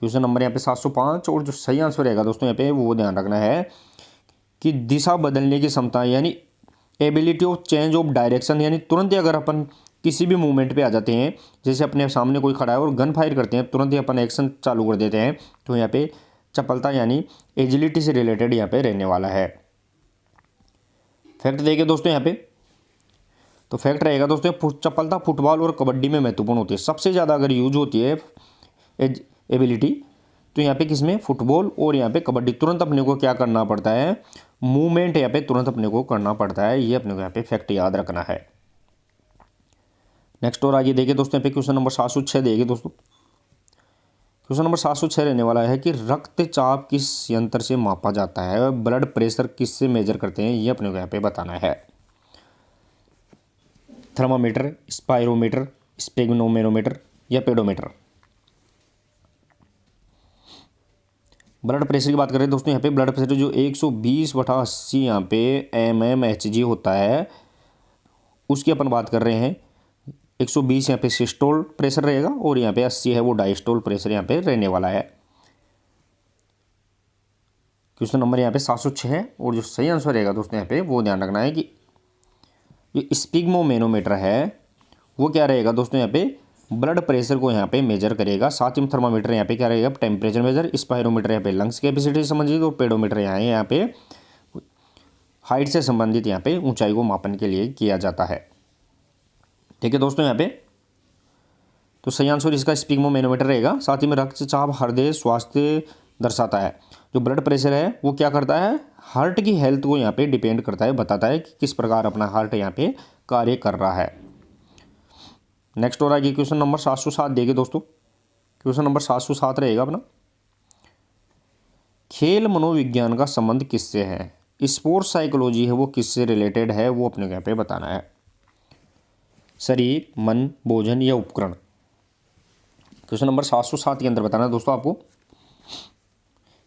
क्वेश्चन नंबर यहाँ पे 705 और जो सही आंसर रहेगा दोस्तों यहाँ पे वो ध्यान रखना है कि दिशा बदलने की क्षमता यानी ability of change of direction, यानी तुरंत ही अगर अपन किसी भी मूवमेंट पे आ जाते हैं, जैसे अपने सामने कोई खड़ा है और गन फायर करते हैं, तुरंत ही अपन एक्शन चालू कर देते हैं, तो यहाँ पे चपलता यानी एजिलिटी से रिलेटेड यहाँ पे रहने वाला है। फैक्ट देखिए दोस्तों यहाँ पे, तो फैक्ट रहेगा दोस्तों चपलता फुटबॉल और कबड्डी में महत्वपूर्ण होती है। सबसे ज़्यादा अगर यूज होती है एबिलिटी तो यहाँ पे किसमें, फुटबॉल और यहाँ पे कबड्डी। तुरंत अपने को क्या करना पड़ता है, मूवमेंट यहाँ पे तुरंत अपने को करना पड़ता है। ये अपने को यहाँ पे फैक्ट याद रखना है। नेक्स्ट और आगे देखिए दोस्तों यहाँ पे क्वेश्चन नंबर 706 देखिए दोस्तों। क्वेश्चन नंबर 706 रहने वाला है कि रक्तचाप किस यंत्र से मापा जाता है, ब्लड प्रेशर किससे मेजर करते हैं, ये अपने को यहाँ पे बताना है। थर्मामीटर, स्पायरोमीटर, स्पेग्नोमेरोमीटर या पेडोमीटर। ब्लड प्रेशर की बात करें दोस्तों यहाँ पे ब्लड प्रेशर जो 120/80 यहाँ पे mmHg होता है उसकी अपन बात कर रहे हैं। 120 यहाँ पे सिस्टोल प्रेशर रहेगा और यहाँ पे 80 है वो डायस्टोल प्रेशर यहाँ पे रहने वाला है। क्वेश्चन नंबर यहाँ पे 706 है और जो सही आंसर रहेगा दोस्तों यहाँ पे वो ध्यान रखना है कि ये स्पिग्मोमेनोमीटर है वो क्या रहेगा दोस्तों यहाँ पे ब्लड प्रेशर को यहाँ पे मेजर करेगा। साथ ही में थर्मामीटर यहाँ पे क्या रहेगा, टेम्परेचर मेजर, स्पायरोमीटर यहाँ पे लंग्स कैपेसिटी से संबंधित और पेडोमीटर यहाँ पे हाइट से संबंधित यहाँ पे ऊंचाई को मापन के लिए किया जाता है। ठीक है दोस्तों यहाँ पे, तो सही आंसर इसका स्पिग्मोमेनोमीटर रहेगा। साथ ही में रक्तचाप हृदय स्वास्थ्य दर्शाता है। जो ब्लड प्रेशर है वो क्या करता है, हार्ट की हेल्थ को यहाँ पे डिपेंड करता है, बताता है कि किस प्रकार अपना हार्ट यहाँ पे कार्य कर रहा है। नेक्स्ट और आगे क्वेश्चन नंबर 707 देंगे दोस्तों। क्वेश्चन नंबर 707 रहेगा अपना, खेल मनोविज्ञान का संबंध किससे है। स्पोर्ट्स साइकोलॉजी है वो किससे रिलेटेड है, वो अपने यहाँ पे बताना है। शरीर, मन, भोजन या उपकरण। क्वेश्चन नंबर 707 के अंदर बताना है दोस्तों आपको,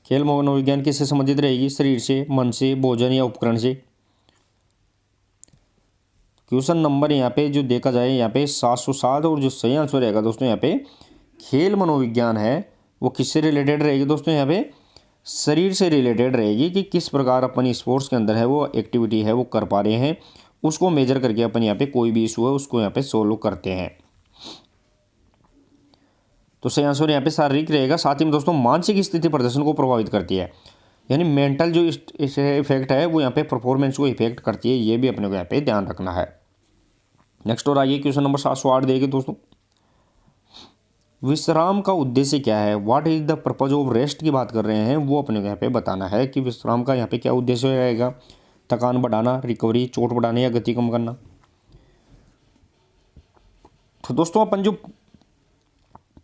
खेल मनोविज्ञान किससे संबंधित रहेगी, शरीर से, मन से, भोजन या उपकरण से। क्वेश्चन नंबर यहाँ पे जो देखा जाए यहाँ पे 707, और जो सही आंसर रहेगा दोस्तों यहाँ पे खेल मनोविज्ञान है वो किससे रिलेटेड रहेगी दोस्तों, यहाँ पे शरीर से रिलेटेड रहेगी कि किस प्रकार अपन स्पोर्ट्स के अंदर है वो एक्टिविटी है वो कर पा रहे हैं, उसको मेजर करके अपन यहाँ पे कोई भी इशू है उसको यहाँ पे सोल्व करते हैं। तो सही आंसर यहाँ पे शारीरिक रहेगा। साथ ही में दोस्तों मानसिक स्थिति प्रदर्शन को प्रभावित करती है, यानी मेंटल जो इफेक्ट है वो यहाँ पे परफॉर्मेंस को इफेक्ट करती है, ये भी अपने को यहाँ पे ध्यान रखना है। नेक्स्ट और आइए क्वेश्चन नंबर 708 देंगे दोस्तों, विश्राम का उद्देश्य क्या है, what is the purpose of rest की बात कर रहे हैं, वो अपने को यहाँ पे बताना है कि विश्राम का यहाँ पे क्या उद्देश्य रहेगा। थकान बढ़ाना, रिकवरी, चोट बढ़ाना या गति कम करना। तो दोस्तों अपन जो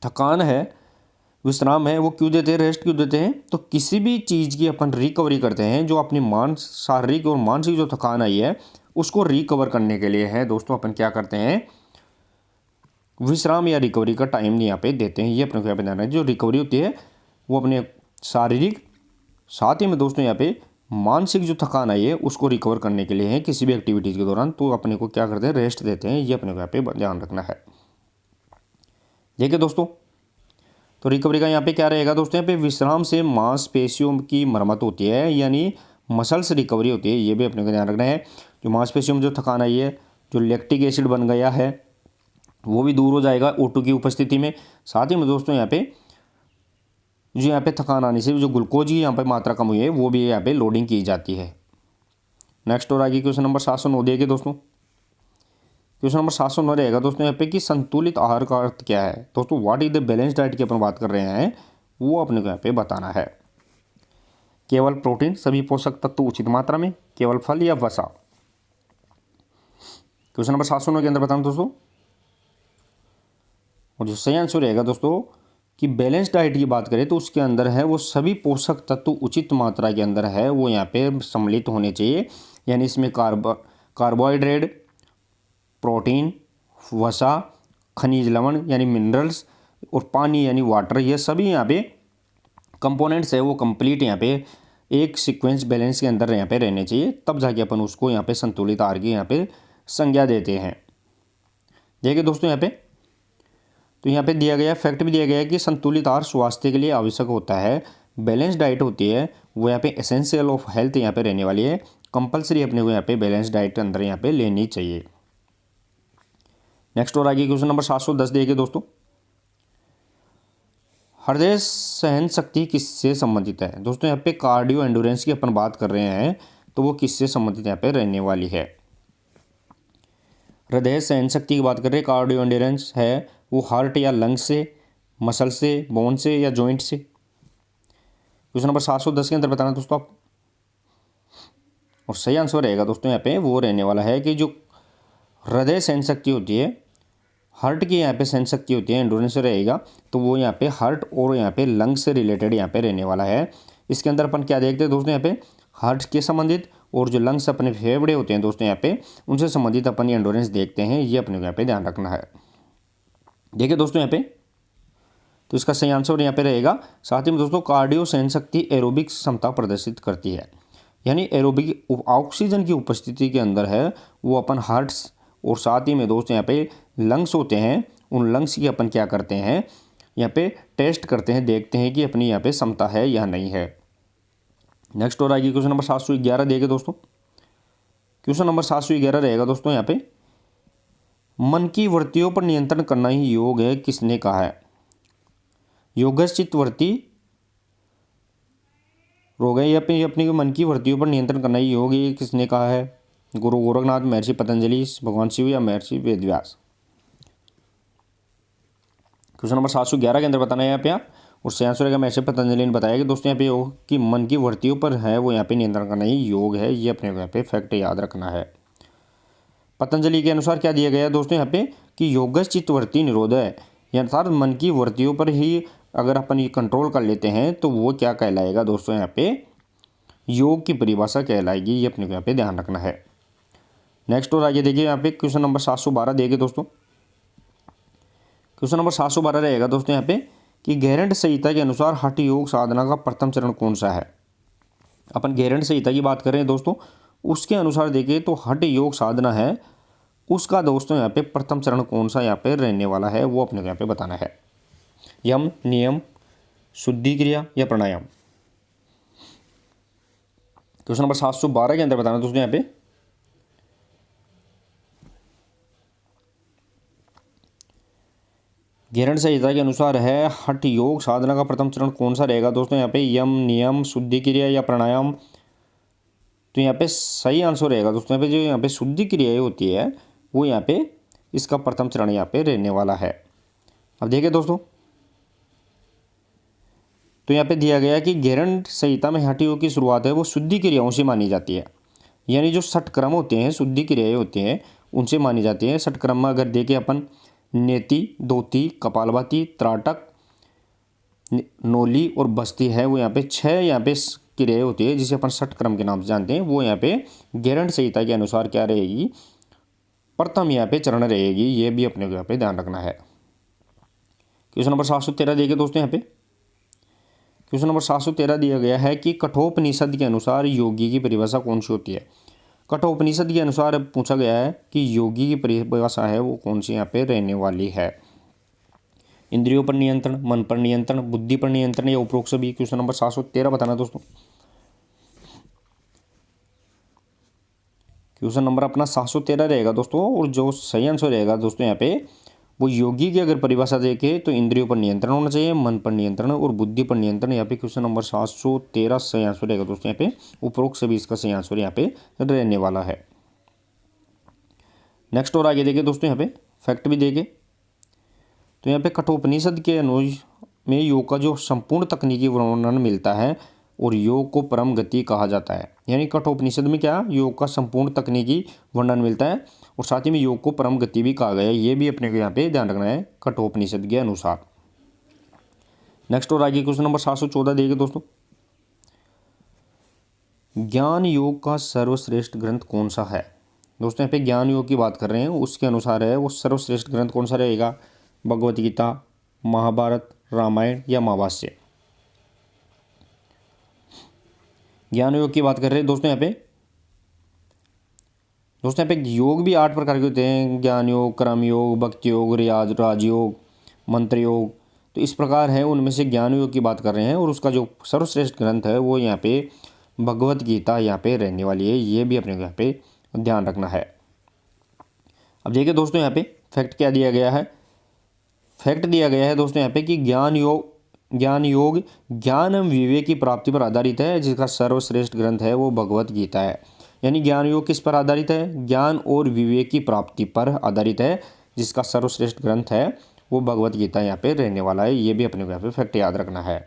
थकान है, विश्राम है वो क्यों देते हैं, रेस्ट क्यों देते हैं, तो किसी भी चीज़ की अपन रिकवरी करते हैं, जो अपनी शारीरिक और मानसिक जो थकान आई है उसको रिकवर करने के लिए है दोस्तों अपन क्या करते हैं, विश्राम या रिकवरी का टाइम यहाँ पे देते हैं। ये अपने को यहाँ पे ध्यान है, जो रिकवरी होती है वो अपने शारीरिक, साथ ही में दोस्तों यहाँ पे मानसिक जो थकान आई है उसको रिकवर करने के लिए है किसी भी एक्टिविटीज़ के दौरान, तो अपने को क्या करते हैं, रेस्ट देते हैं। ये अपने को यहाँ पे ध्यान रखना है। देखिए दोस्तों, तो रिकवरी का यहाँ पे क्या रहेगा दोस्तों, यहाँ पे विश्राम से मांसपेशियों की मरम्मत होती है, यानी मसल्स रिकवरी होती है, ये भी अपने को ध्यान रखना है। जो मांसपेशियों में जो थकान आई है, जो लैक्टिक एसिड बन गया है वो भी दूर हो जाएगा O2 की उपस्थिति में। साथ ही में दोस्तों यहाँ पे जो यहाँ पे थकान आने से जो ग्लूकोज की यहाँ पे मात्रा कम हुई है वो भी यहाँ पे लोडिंग की जाती है। नेक्स्ट और आगे क्वेश्चन नंबर 709 देखिए दोस्तों। क्वेश्चन नंबर 709 रहेगा दोस्तों यहाँ पे कि संतुलित आहार का अर्थ क्या है। दोस्तों what is the balance diet की अपन बात कर रहे हैं, वो अपने को यहाँ पे बताना है। केवल प्रोटीन, सभी पोषक तत्व उचित मात्रा में, केवल फल या वसा। क्वेश्चन नंबर 709 के अंदर बताना दोस्तों, और जो सही आंसर रहेगा दोस्तों कि बैलेंस डाइट की बात करें तो उसके अंदर है वो सभी पोषक तत्व उचित मात्रा के अंदर है वो यहाँ पे सम्मिलित होने चाहिए, यानी इसमें कार्बोहाइड्रेट, प्रोटीन, वसा, खनिज लवण यानी मिनरल्स और पानी यानी वाटर, ये सभी यहाँ पे कंपोनेंट्स है वो कंप्लीट यहाँ पे एक सीक्वेंस बैलेंस के अंदर यहाँ पे रहने चाहिए, तब जाके अपन उसको यहाँ पे संतुलित आहार की यहाँ पे संज्ञा देते हैं। देखिए दोस्तों यहाँ पे, तो यहाँ पे दिया गया फैक्ट भी दिया गया है कि संतुलित आहार स्वास्थ्य के लिए आवश्यक होता है। बैलेंस डाइट होती है वो यहाँ पे एसेंशियल ऑफ हेल्थ यहाँ पे रहने वाली है, कंपलसरी अपने को यहाँ पे बैलेंस डाइट अंदर यहाँ पे लेनी चाहिए। नेक्स्ट और आगे क्वेश्चन नंबर 710 देखिए दोस्तों, हृदय सहन शक्ति किससे संबंधित है। दोस्तों यहाँ पे कार्डियो एंडोरेंस की अपन बात कर रहे हैं, तो वो किससे संबंधित यहाँ पे रहने वाली है। हृदय सहन शक्ति की बात कर रहे हैं, कार्डियो एंडोरेंस है वो हार्ट या लंग्स से, मसल से, बोन से या जॉइंट से। क्वेश्चन नंबर 710 के अंदर बताना दोस्तों आप, और सही आंसर रहेगा दोस्तों यहाँ पे वो रहने वाला है कि जो हृदय सहन शक्ति होती है, हार्ट की यहाँ पे सहन शक्ति होती है, एंडोरेंस रहेगा, तो वो यहाँ पे हार्ट और यहाँ पे लंग्स से रिलेटेड यहाँ पे रहने वाला है। इसके अंदर अपन क्या देखते हैं दोस्तों, यहाँ पे हार्ट के संबंधित और जो लंग्स अपने फेफड़े होते हैं दोस्तों यहाँ पे उनसे संबंधित अपन एंडोरेंस देखते हैं, ये अपने को यहाँ पे ध्यान रखना है। देखिए दोस्तों यहाँ पे, तो इसका सही आंसर यहाँ पे रहेगा। साथ ही में दोस्तों कार्डियो सहन शक्ति एरोबिक क्षमता प्रदर्शित करती है, यानी एरोबिक ऑक्सीजन की उपस्थिति के अंदर है वो अपन हार्ट्स और साथ ही में दोस्तों यहाँ पे लंग्स होते हैं, उन लंग्स की अपन क्या करते हैं यहाँ पे टेस्ट करते हैं, देखते हैं कि अपनी यहाँ पे क्षमता है या नहीं है। नेक्स्ट और आगे क्वेश्चन नंबर 711 देखिए दोस्तों। क्वेश्चन नंबर 711 रहेगा दोस्तों यहाँ पे, मन की वृत्तियों पर नियंत्रण करना ही योग है, किसने कहा है। योगश्चित वृत्ति रोग है, ये अपनी मन की वृत्तियों पर नियंत्रण करना ही योग, ये किसने कहा है। गुरु गोरखनाथ, महर्षि पतंजलि, भगवान शिव या महर्षि वेदव्यास। क्वेश्चन नंबर 711 के अंदर बताना है यहाँ पे और सही आंसर रहेगा मैसे पतंजलि ने बताया कि दोस्तों यहाँ पे योग कि मन की वृत्तियों पर है वो यहाँ पे नियंत्रण करना ही योग है, ये अपने को यहाँ पे फैक्ट याद रखना है। पतंजलि के अनुसार क्या दिया गया है दोस्तों यहाँ पे कि योगश चित्तवृत्ति निरोध है, अर्थात मन की वृत्तियों पर ही अगर अपन ये कंट्रोल कर लेते हैं तो वो क्या कहलाएगा दोस्तों यहाँ पे योग की परिभाषा कहलाएगी, ये अपने को यहाँ पे ध्यान रखना है। नेक्स्ट और आगे देखिए यहाँ पे क्वेश्चन नंबर 712 देखिए दोस्तों। क्वेश्चन नंबर 712 रहेगा दोस्तों यहाँ पे कि गैरंट संहिता के अनुसार हठ योग साधना का प्रथम चरण कौन सा है। अपन गैरंट संहिता की बात कर रहे हैं दोस्तों, उसके अनुसार देखिए तो हठ योग साधना है, उसका दोस्तों यहाँ पे प्रथम चरण कौन सा यहाँ पे रहने वाला है वो अपने को यहाँ पे बताना है। यम, नियम, शुद्धि क्रिया या प्राणायाम। क्वेश्चन नंबर 712 के अंदर बताना दोस्तों यहाँ पे गैरंट संहिता के अनुसार है हठ योग साधना का प्रथम चरण कौन सा रहेगा दोस्तों यहाँ पे यम, नियम, शुद्धि क्रिया या प्राणायाम। तो यहाँ पे सही आंसर रहेगा दोस्तों यहाँ पे जो यहाँ पे शुद्धि क्रिया होती है वो यहाँ पे इसका प्रथम चरण यहाँ पे रहने वाला है। अब देखिए दोस्तों तो यहाँ पे दिया गया है कि गैरंट संहिता में हठ योग की शुरुआत है वो शुद्धि क्रियाओं से मानी जाती है, यानी जो षटक्रम होते हैं शुद्धि क्रियाएं होती हैं उनसे मानी जाती है। षटक्रम में अगर देखें अपन नेति, दोती, कपालभाति, त्राटक, नोली और बस्ती है वो यहाँ पे 6 यहाँ पे क्रियाएं होती है जिसे अपन षटक्रम के नाम से जानते हैं, वो यहाँ पे गैरंट संहिता के अनुसार क्या रहेगी प्रथम यहाँ पे चरण रहेगी, ये भी अपने को यहाँ पे ध्यान रखना है। क्वेश्चन नंबर 713 देखिए दोस्तों यहाँ पे क्वेश्चन नंबर 713 दिया गया है कि कठोपनिषद के अनुसार योगी की परिभाषा कौन सी होती है। कठोपनिषद के अनुसार पूछा गया है कि योगी की परिभाषा है वो कौन सी यहाँ पे रहने वाली है। इंद्रियों पर नियंत्रण, मन पर नियंत्रण, बुद्धि पर नियंत्रण या उपरोक्त सभी। क्वेश्चन नंबर 713 बताना दोस्तों। क्वेश्चन नंबर अपना 713 रहेगा दोस्तों और जो सही आंसर रहेगा दोस्तों यहाँ पे वो योगी की अगर परिभाषा देखे तो इंद्रियों पर नियंत्रण होना चाहिए, मन पर नियंत्रण और बुद्धि पर नियंत्रण। यहाँ पे क्वेश्चन नंबर 713 सही आंसर रहेगा दोस्तों यहाँ पे उपरोक्त सभी इसका सही आंसर यहाँ पे रहने वाला है। नेक्स्ट और आगे देखिए दोस्तों यहाँ पे फैक्ट भी देखे तो यहाँ पे कठोपनिषद के अनुसार में योग का जो संपूर्ण तकनीकी वर्णन मिलता है और योग को परम गति कहा जाता है, यानी कठोपनिषद में क्या योग का संपूर्ण तकनीकी वर्णन मिलता है और साथ ही में योग को परम गति भी कहा गया है, ये भी अपने को यहाँ पे ध्यान रखना है कठोपनिषद के अनुसार। नेक्स्ट और आगे क्वेश्चन नंबर 714 देखिए दोस्तों। ज्ञान योग का सर्वश्रेष्ठ ग्रंथ कौन सा है। दोस्तों यहाँ पे ज्ञान योग की बात कर रहे हैं, उसके अनुसार है वो सर्वश्रेष्ठ ग्रंथ कौन सा रहेगा, भगवत गीता, महाभारत, रामायण या महाभाष्य। ज्ञान योग की बात कर रहे हैं दोस्तों यहाँ पे योग भी 8 प्रकार के होते हैं, ज्ञान योग, कर्म योग, भक्ति योग, रियाज, राजयोग, मंत्र योग। तो इस प्रकार है उनमें से ज्ञान योग की बात कर रहे हैं और उसका जो सर्वश्रेष्ठ ग्रंथ है वो यहाँ पे भगवत गीता यहाँ पे रहने वाली है, ये भी अपने को यहाँ पे ध्यान रखना है। अब देखिए दोस्तों यहाँ पे फैक्ट क्या दिया गया है। फैक्ट दिया गया है दोस्तों यहाँ पे कि ज्ञान योग ज्ञान एवं विवेक की प्राप्ति पर आधारित है, जिसका सर्वश्रेष्ठ ग्रंथ है वो भगवत गीता है। यानी ज्ञान योग किस पर आधारित है, ज्ञान और विवेक की प्राप्ति पर आधारित है, जिसका सर्वश्रेष्ठ ग्रंथ है वो भगवत गीता यहाँ पे रहने वाला है, ये भी अपने को यहाँ पे फैक्ट याद रखना है।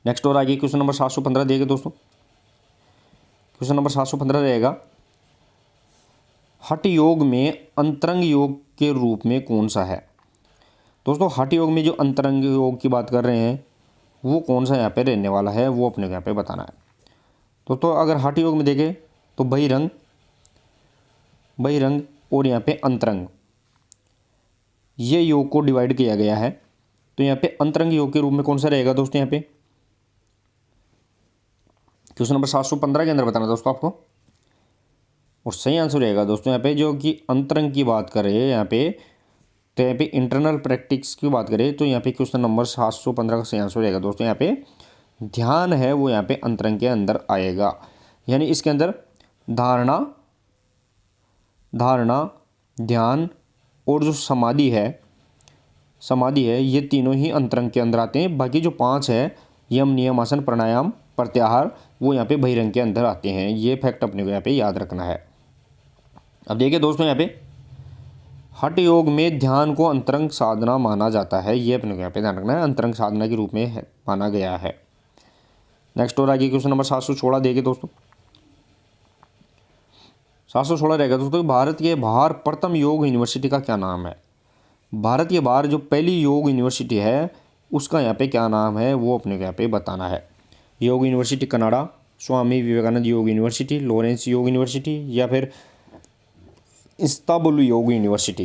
नेक्स्ट और आगे क्वेश्चन नंबर 715 देखिए दोस्तों। क्वेश्चन नंबर 715 रहेगा हठ योग में अंतरंग योग के रूप में कौन सा है। दोस्तों हठ योग में जो अंतरंग योग की बात कर रहे हैं वो कौन सा यहाँ पे रहने वाला है वो अपने को यहाँ पे बताना है। दोस्तों अगर हठ योग में देखें तो बहिरंग और यहाँ पे अंतरंग ये योग को डिवाइड किया गया है। तो यहाँ पे अंतरंग योग के रूप में कौन सा रहेगा दोस्तों यहाँ पे क्वेश्चन नंबर 715 के अंदर बताना दोस्तों आपको और सही आंसर रहेगा दोस्तों यहाँ पे जो कि अंतरंग की बात कर रहे हैं यहाँ पे तो यहाँ पे इंटरनल प्रैक्टिस की बात करें तो यहाँ पे क्वेश्चन नंबर 715 का सही आंसर रहेगा दोस्तों यहाँ पे ध्यान है वो यहाँ पे अंतरंग के अंदर आएगा। यानी इसके अंदर धारणा ध्यान और जो समाधि है ये तीनों ही अंतरंग के अंदर आते हैं। बाकी जो 5 है यम, नियम, आसन, प्राणायाम, प्रत्याहार वो यहाँ पे बहिरंग के अंदर आते हैं। ये फैक्ट अपने को यहाँ पे याद रखना है। अब देखिए दोस्तों यहाँ पे हठ योग में ध्यान को अंतरंग साधना माना जाता है, ये अपने को यहाँ पे ध्यान रखना है, अंतरंग साधना के रूप में माना गया है। नेक्स्ट और आगे क्वेश्चन नंबर 716 देखिए दोस्तों। 716 रहेगा दोस्तों, भारत के बाहर प्रथम योग यूनिवर्सिटी का क्या नाम है। भारत के बाहर जो पहली योग यूनिवर्सिटी है उसका यहाँ पे क्या नाम है वो अपने को यहाँ पे बताना है। योग यूनिवर्सिटी कनाडा, स्वामी विवेकानंद योग यूनिवर्सिटी, लॉरेंस योग यूनिवर्सिटी, या फिर इस्तांबुल योग यूनिवर्सिटी।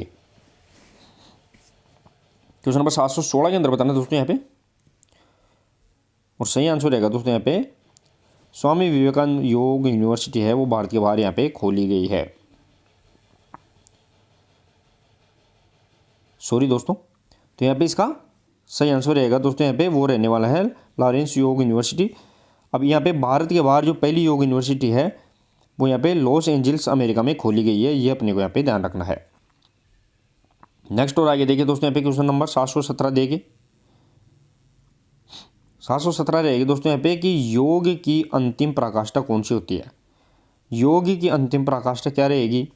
क्वेश्चन नंबर 716 के अंदर बताना दोस्तों यहाँ पे, और सही आंसर रहेगा दोस्तों यहाँ पे स्वामी विवेकानंद योग यूनिवर्सिटी है वो भारत के बाहर यहाँ पे खोली गई है। सॉरी दोस्तों, तो यहाँ पे इसका सही आंसर रहेगा दोस्तों यहाँ पे वो रहने वाला है लॉरेंस योग यूनिवर्सिटी। अब यहाँ पे भारत के बाहर जो पहली योग यूनिवर्सिटी है वो यहाँ पे लॉस एंजल्स अमेरिका में खोली गई है, ये अपने को यहाँ पे ध्यान रखना है। नेक्स्ट और आगे देखिए दोस्तों यहाँ पे क्वेश्चन नंबर 717 देखिए। 717 रहेगी दोस्तों यहाँ पे कि योग की अंतिम पराकाष्ठा कौन सी होती है। योग की अंतिम पराकाष्ठा क्या रहेगी,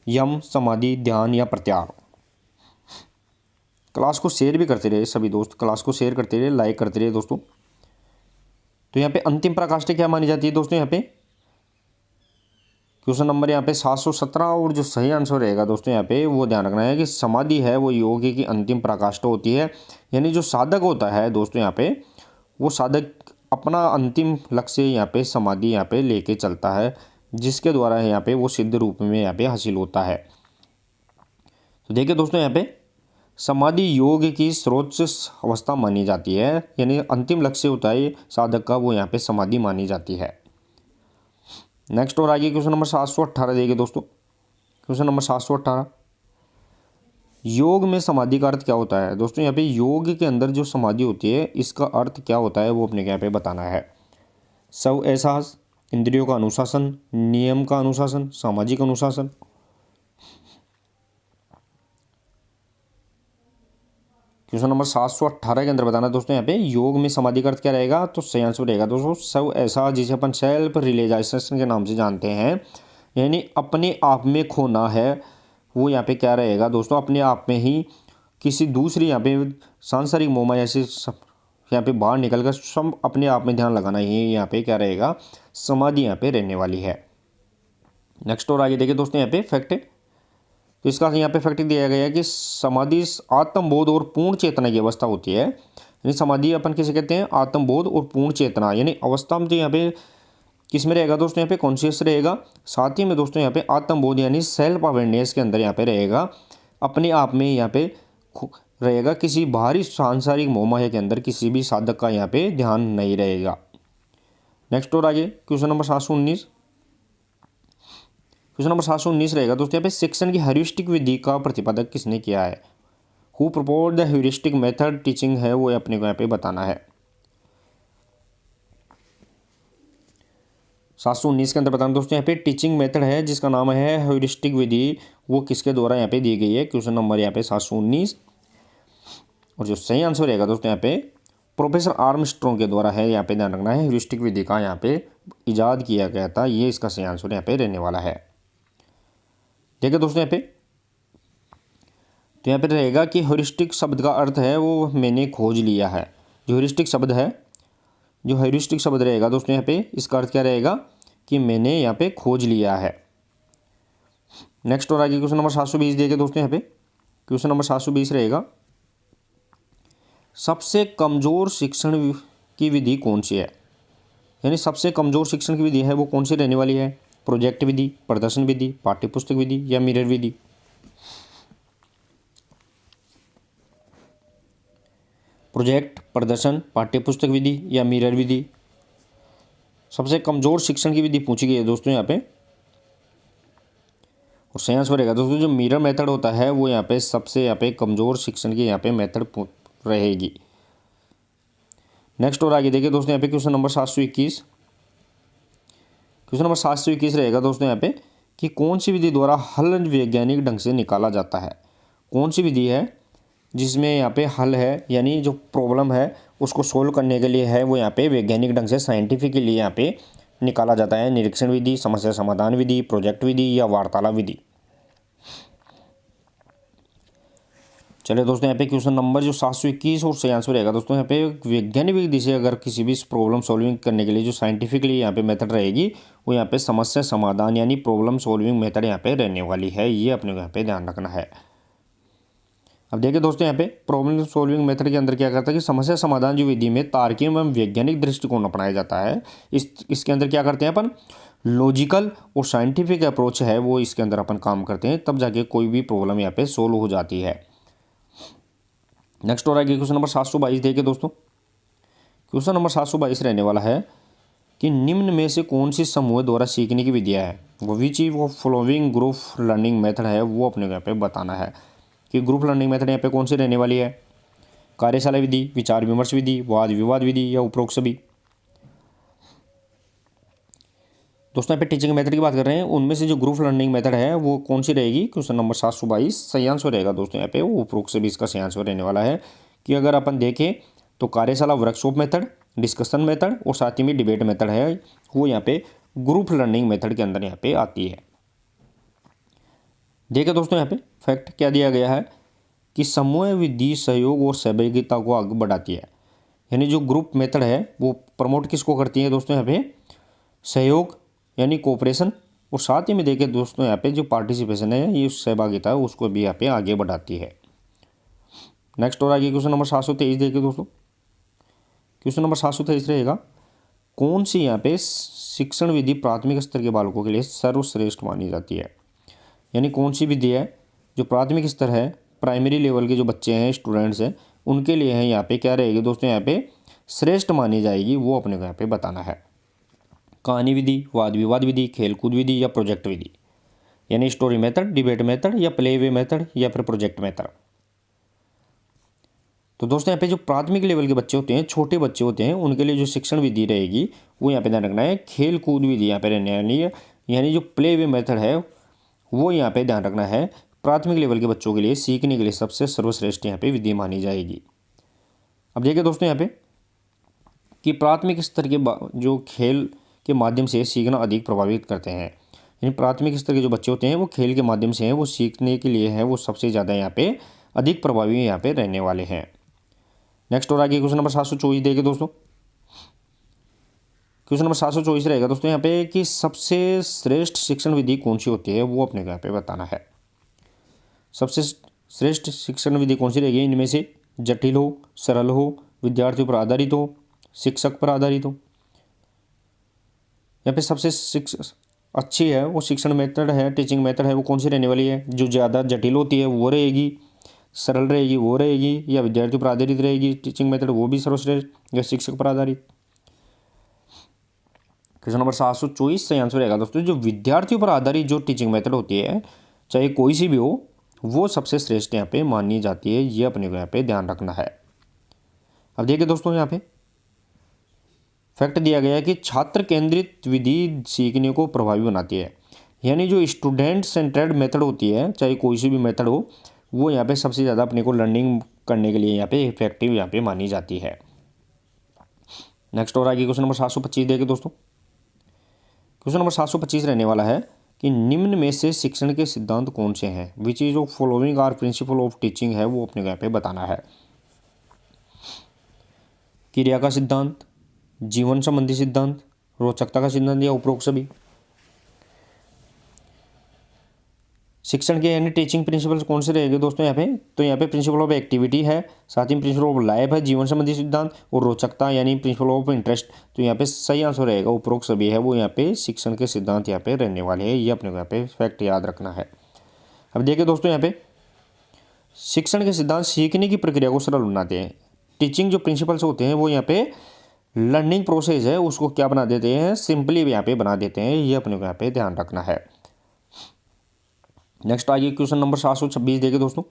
यम, समाधि, ध्यान या प्रत्याहार। क्लास को शेयर भी करते रहे सभी दोस्त, क्लास को शेयर करते रहे, लाइक करते रहे दोस्तों। तो यहाँ पे अंतिम पराकाष्ठा क्या मानी जाती है दोस्तों, यहाँ पे क्वेश्चन नंबर यहाँ पे 717, और जो सही आंसर रहेगा दोस्तों यहाँ पे वो ध्यान रखना है कि समाधि है वो योग की अंतिम पराकाष्ठा होती है। यानी जो साधक होता है दोस्तों यहाँ पे वो साधक अपना अंतिम लक्ष्य यहाँ पे समाधि यहाँ पे लेके चलता है, जिसके द्वारा यहाँ पे वो सिद्ध रूप में यहाँ पे हासिल होता है। तो देखिए दोस्तों यहाँ पे समाधि योग की सर्वोच्च अवस्था मानी जाती है, यानी अंतिम लक्ष्य होता है साधक का वो यहाँ पे समाधि मानी जाती है। नेक्स्ट और आगे क्वेश्चन नंबर 718 देखिए दोस्तों। क्वेश्चन नंबर 718, योग में समाधि का अर्थ क्या होता है। दोस्तों यहाँ पे योग के अंदर जो समाधि होती है इसका अर्थ क्या होता है वो अपने यहाँ पे बताना है। स्व एहसास, इंद्रियों का अनुशासन, नियम का अनुशासन, सामाजिक अनुशासन। क्वेश्चन नंबर 718 के अंदर बताना दोस्तों यहाँ पे योग में समाधि का अर्थ क्या रहेगा, तो सही आंसर रहेगा दोस्तों स्व एहसास, जिसे अपन सेल्फ रियलाइजेशन के नाम से जानते हैं, यानी अपने आप में खोना है वो यहाँ पे क्या रहेगा दोस्तों, अपने आप में ही किसी दूसरी यहाँ पे सांसारिक मोहमाया से यहाँ पे बाहर निकल कर सब अपने आप में ध्यान लगाना, ये यहाँ पे क्या रहेगा समाधि यहाँ पे रहने वाली है। नेक्स्ट और आगे देखिए दोस्तों यहाँ पे फैक्ट, तो इसका यहाँ पे फैक्ट दिया गया है कि समाधि आत्मबोध और पूर्ण चेतना की अवस्था होती है। यानी समाधि अपन किसे कहते हैं, आत्मबोध और पूर्ण चेतना, यानी अवस्था में तो यहाँ पे किस में रहेगा दोस्तों, यहाँ पे कॉन्शियस रहेगा, साथ ही में दोस्तों यहाँ पे आत्मबोध यानी सेल्फ अवेयरनेस के अंदर यहाँ पे रहेगा, अपने आप में यहाँ पे रहेगा, किसी बाहरी सांसारिक मोहमाया के अंदर किसी भी साधक का यहाँ पे ध्यान नहीं रहेगा। नेक्स्ट और आगे क्वेश्चन नंबर 719, क्वेश्चन नंबर 719 रहेगा दोस्तों यहाँ पे शिक्षण की ह्यूरिस्टिक विधि का प्रतिपादक किसने किया है। Who propose the heuristic method teaching है वो अपने को यहाँ पे बताना है। 719 के अंदर बताना दोस्तों यहाँ पे टीचिंग मेथड है जिसका नाम है ह्यूरिस्टिक विधि, वो किसके द्वारा यहाँ पे दी गई है। क्वेश्चन नंबर यहाँ पे 719, और जो सही आंसर रहेगा दोस्तों यहाँ पे प्रोफेसर आर्मस्ट्रॉन्ग के द्वारा है, यहाँ पे ध्यान रखना है। ह्यूरिस्टिक विधि का यहाँ पे इजाद किया गया था, ये इसका सही आंसर यहाँ पे रहने वाला है। देखिए दोस्तों यहाँ पे, तो यहाँ पे रहेगा कि ह्यूरिस्टिक शब्द का अर्थ है वो मैंने खोज लिया है। जो ह्यूरिस्टिक शब्द है, जो ह्यूरिस्टिक शब्द रहेगा दोस्तों यहाँ पे इसका अर्थ क्या रहेगा कि मैंने यहाँ पे खोज लिया है। नेक्स्ट और आगे क्वेश्चन नंबर 720 देखिए दोस्तों यहाँ पे, क्वेश्चन नंबर 720 रहेगा सबसे कमज़ोर शिक्षण की विधि कौन सी है। यानी सबसे कमज़ोर शिक्षण की विधि है वो कौन सी रहने वाली है। प्रोजेक्ट विधि, प्रदर्शन विधि, पाठ्यपुस्तक विधि या मिरर विधि। प्रोजेक्ट, प्रदर्शन, पाठ्यपुस्तक विधि या मिरर विधि। सबसे कमज़ोर शिक्षण की विधि पूछी गई है दोस्तों यहाँ पे, और सही आंसर रहेगा दोस्तों जो मिरर मेथड होता है वो यहाँ पे सबसे यहाँ पे कमज़ोर शिक्षण की यहाँ पे मेथड रहेगी। नेक्स्ट और आगे देखिए दोस्तों यहाँ पे क्वेश्चन नंबर 721, क्वेश्चन नंबर 721 रहेगा दोस्तों यहाँ पे कि कौन सी विधि द्वारा हल वैज्ञानिक ढंग से निकाला जाता है। कौन सी विधि है जिसमें यहाँ पे हल है, यानी जो प्रॉब्लम है उसको सोल्व करने के लिए है वो यहाँ पे वैज्ञानिक ढंग से साइंटिफिकली यहाँ पे निकाला जाता है। निरीक्षण विधि, समस्या समाधान विधि, प्रोजेक्ट विधि या वार्तालाप विधि। चलिए दोस्तों, यहाँ पे क्वेश्चन नंबर जो 721 और सही आंसर रहेगा दोस्तों, यहाँ पे वैज्ञानिक विधि से अगर किसी भी प्रॉब्लम सॉल्विंग करने के लिए जो साइंटिफिकली यहाँ पे मेथड रहेगी वो यहाँ पे समस्या समाधान यानी प्रॉब्लम सॉल्विंग मेथड यहाँ पे रहने वाली है। ये अपने को यहाँ पे ध्यान रखना है। अब देखिए दोस्तों, यहाँ पे प्रॉब्लम सॉल्विंग मेथड के अंदर क्या करता है कि समस्या समाधान जो विधि में तार्किक एवं वैज्ञानिक दृष्टिकोण अपनाया जाता है। इसके अंदर क्या करते हैं अपन, लॉजिकल और साइंटिफिक अप्रोच है वो इसके अंदर अपन काम करते हैं, तब जाके कोई भी प्रॉब्लम यहाँ पे सोल्व हो जाती है। नेक्स्ट और आगे क्वेश्चन नंबर 722 देखिए दोस्तों। क्वेश्चन नंबर 722 रहने वाला है कि निम्न में से कौन सी समूह द्वारा सीखने की विधियाँ है, वो विच वो फॉलोइंग ग्रुप लर्निंग मेथड है वो अपने को यहाँ पे बताना है कि ग्रुप लर्निंग मेथड यहाँ पे कौन सी रहने वाली है। कार्यशाला विधि, विचार विमर्श विधि, वाद विवाद विधि या उपरोक्त सभी। दोस्तों यहाँ पे टीचिंग मेथड की बात कर रहे हैं, उनमें से जो ग्रुप लर्निंग मेथड है वो कौन सी रहेगी। क्वेश्चन नंबर 722 सही आंसर रहेगा दोस्तों यहाँ पे वो उपरोक्त सभी इसका सही आंसर रहने वाला है कि अगर अपन देखें तो कार्यशाला वर्कशॉप मेथड, डिस्कशन मेथड और साथ ही में डिबेट मेथड है वो यहाँ पे ग्रुप लर्निंग मेथड के अंदर यहाँ पे आती है। देखिए दोस्तों, यहाँ पे फैक्ट क्या दिया गया है कि समूह विधि सहयोग और सहभागिता को आगे बढ़ाती है, यानी जो ग्रुप मेथड है वो प्रमोट किसको करती है दोस्तों, यहाँ पे सहयोग यानी कोऑपरेशन, और साथ ही में देखिए दोस्तों यहाँ पे जो पार्टिसिपेशन है ये सहभागिता है उसको भी यहाँ पे आगे बढ़ाती है। नेक्स्ट और आगे क्वेश्चन नंबर 723 देखिए दोस्तों। क्वेश्चन नंबर 723 रहेगा, कौन सी यहाँ पे शिक्षण विधि प्राथमिक स्तर के बालकों के लिए सर्वश्रेष्ठ मानी जाती है, यानी कौन सी विधि है जो प्राथमिक स्तर है, प्राइमरी लेवल के जो बच्चे हैं, स्टूडेंट्स हैं, उनके लिए है यहाँ पे क्या रहेगी दोस्तों, यहाँ पे श्रेष्ठ मानी जाएगी वो अपने को यहाँ पे बताना है। कहानी विधि, वाद विवाद विधि, खेलकूद विधि या प्रोजेक्ट विधि, यानी स्टोरी मेथड, डिबेट मेथड या प्ले वे मेथड या फिर प्रोजेक्ट मेथड। तो दोस्तों यहाँ पे जो प्राथमिक लेवल के बच्चे होते हैं, छोटे बच्चे होते हैं, उनके लिए जो शिक्षण विधि रहेगी वो यहाँ पे ध्यान रखना है खेल कूद विधि यहाँ पे रहने वाली है, यानी जो प्ले वे मेथड है वो यहाँ पे ध्यान रखना है प्राथमिक लेवल के बच्चों के लिए सीखने के लिए सबसे सर्वश्रेष्ठ यहाँ पे विधि मानी जाएगी। अब देखिए दोस्तों यहाँ पे कि प्राथमिक स्तर के जो खेल के माध्यम से सीखना अधिक प्रभावित करते हैं, यानी प्राथमिक स्तर के जो बच्चे होते हैं वो खेल के माध्यम से हैं वो सीखने के लिए हैं वो सबसे ज़्यादा यहाँ पे अधिक प्रभावी यहाँ पे रहने वाले हैं। नेक्स्ट और आगे क्वेश्चन नंबर 724 देखिए दोस्तों। क्वेश्चन नंबर 724 रहेगा दोस्तों यहाँ पे कि सबसे श्रेष्ठ शिक्षण विधि कौन सी होती है वो अपने को यहाँ पे बताना है। सबसे श्रेष्ठ शिक्षण विधि कौन सी रहेगी, इनमें से जटिल हो, सरल हो, विद्यार्थियों पर आधारित हो, शिक्षक पर आधारित हो। यहाँ पे सबसे अच्छी है वो शिक्षण मेथड है, टीचिंग मेथड है वो कौन सी रहने वाली है, जो ज़्यादा जटिल होती है वो रहेगी, सरल रहेगी वो रहेगी, या विद्यार्थियों पर आधारित रहेगी टीचिंग मेथड वो भी सर्वश्रेष्ठ, या शिक्षक पर आधारित। क्वेश्चन नंबर 724 सही आंसर रहेगा दोस्तों जो विद्यार्थियों पर आधारित जो टीचिंग मेथड होती है चाहे कोई सी भी हो वो सबसे श्रेष्ठ यहाँ पे मानी जाती है, ये अपने को यहाँ पे ध्यान रखना है। अब देखिए दोस्तों यहाँ पे फैक्ट दिया गया है कि छात्र केंद्रित विधि सीखने को प्रभावी बनाती है, यानी जो स्टूडेंट सेंटर्ड मेथड होती है चाहे कोई सी भी मेथड हो वो यहाँ पे सबसे ज़्यादा अपने को लर्निंग करने के लिए यहाँ पे इफेक्टिव यहाँ पे मानी जाती है। नेक्स्ट और आगे क्वेश्चन नंबर 725 देखिए दोस्तों। क्वेश्चन नंबर 725 रहने वाला है कि निम्न में से शिक्षण के सिद्धांत कौन से हैं, which is of following are principle of teaching है वो अपने को यहाँ पे बताना है। क्रिया का सिद्धांत, जीवन संबंधी सिद्धांत, रोचकता का सिद्धांत या उपरोक्त सभी। शिक्षण के यानी टीचिंग प्रिंसिपल्स कौन से रहेंगे दोस्तों यहाँ पे, तो यहाँ पे प्रिंसिपल ऑफ एक्टिविटी है, साथ ही प्रिंसिपल ऑफ लाइफ है, जीवन संबंधी सिद्धांत और रोचकता यानी प्रिंसिपल ऑफ इंटरेस्ट। तो यहाँ पे सही आंसर रहेगा उपरोक्त सभी है वो यहाँ पे शिक्षण के सिद्धांत यहाँ पे रहने वाले हैं, ये अपने को यहाँ पे फैक्ट याद रखना है। अब देखिए दोस्तों यहाँ पे शिक्षण के सिद्धांत सीखने की प्रक्रिया को सरल बनाते हैं, टीचिंग जो प्रिंसिपल्स होते हैं वो यहाँ पे लर्निंग प्रोसेस है उसको क्या बना देते हैं, सिंपली यहाँ पे बना देते हैं, ये अपने को यहाँ पे ध्यान रखना है। नेक्स्ट आइए क्वेश्चन नंबर 726 देखिए दोस्तों।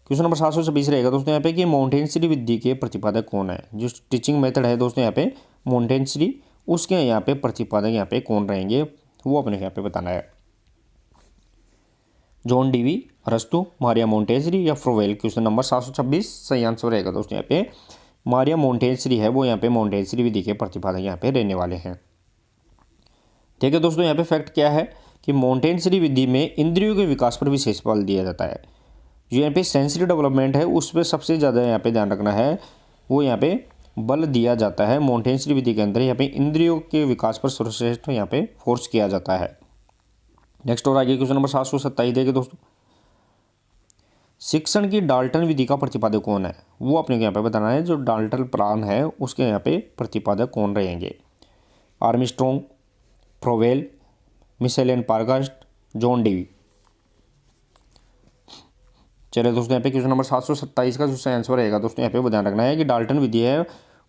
क्वेश्चन नंबर 726 रहेगा दोस्तों यहाँ पे कि मॉन्टेसरी विधि के प्रतिपादक कौन है, जो टीचिंग मेथड है दोस्तों यहाँ पे मॉन्टेसरी उसके यहाँ पे प्रतिपादक यहाँ पे कौन रहेंगे वो अपने यहाँ पे बताना है। जॉन डीवी, अरस्तु, मारिया मॉन्टेसरी या फ्रोवेल। क्वेश्चन नंबर 726 सही आंसर रहेगा दोस्तों यहाँ पे मारिया मॉन्टेसरी है वो यहाँ पे मॉन्टेसरी विधि के प्रतिपादक यहाँ पे रहने वाले हैं। ठीक है दोस्तों, यहाँ पे फैक्ट क्या है कि मॉन्टेसरी विधि में इंद्रियों के विकास पर विशेष बल दिया जाता है, जो यहाँ पे सेंसरी डेवलपमेंट है उस पर सबसे ज़्यादा यहाँ पे ध्यान रखना है, वो यहाँ पे बल दिया जाता है। मोंटेसरी विधि के अंदर यहाँ पे इंद्रियों के विकास पर सर्वश्रेष्ठ यहाँ पे फोर्स किया जाता है। नेक्स्ट और आगे क्वेश्चन नंबर 727 देखिए दोस्तों, शिक्षण की डाल्टन विधि का प्रतिपादक कौन है? वो अपने को यहाँ पे बताना है। जो डाल्टन प्लान है उसके यहाँ पे प्रतिपादक कौन रहेंगे? आर्मस्ट्रॉन्ग, फ्रोवेल, मिशेल एन पारगास्ट, जॉन डेवी। चलिए दोस्तों यहाँ पे क्वेश्चन नंबर 727 का जो सही आंसर रहेगा दोस्तों यहाँ पे वो ध्यान रखना है कि डाल्टन विधि है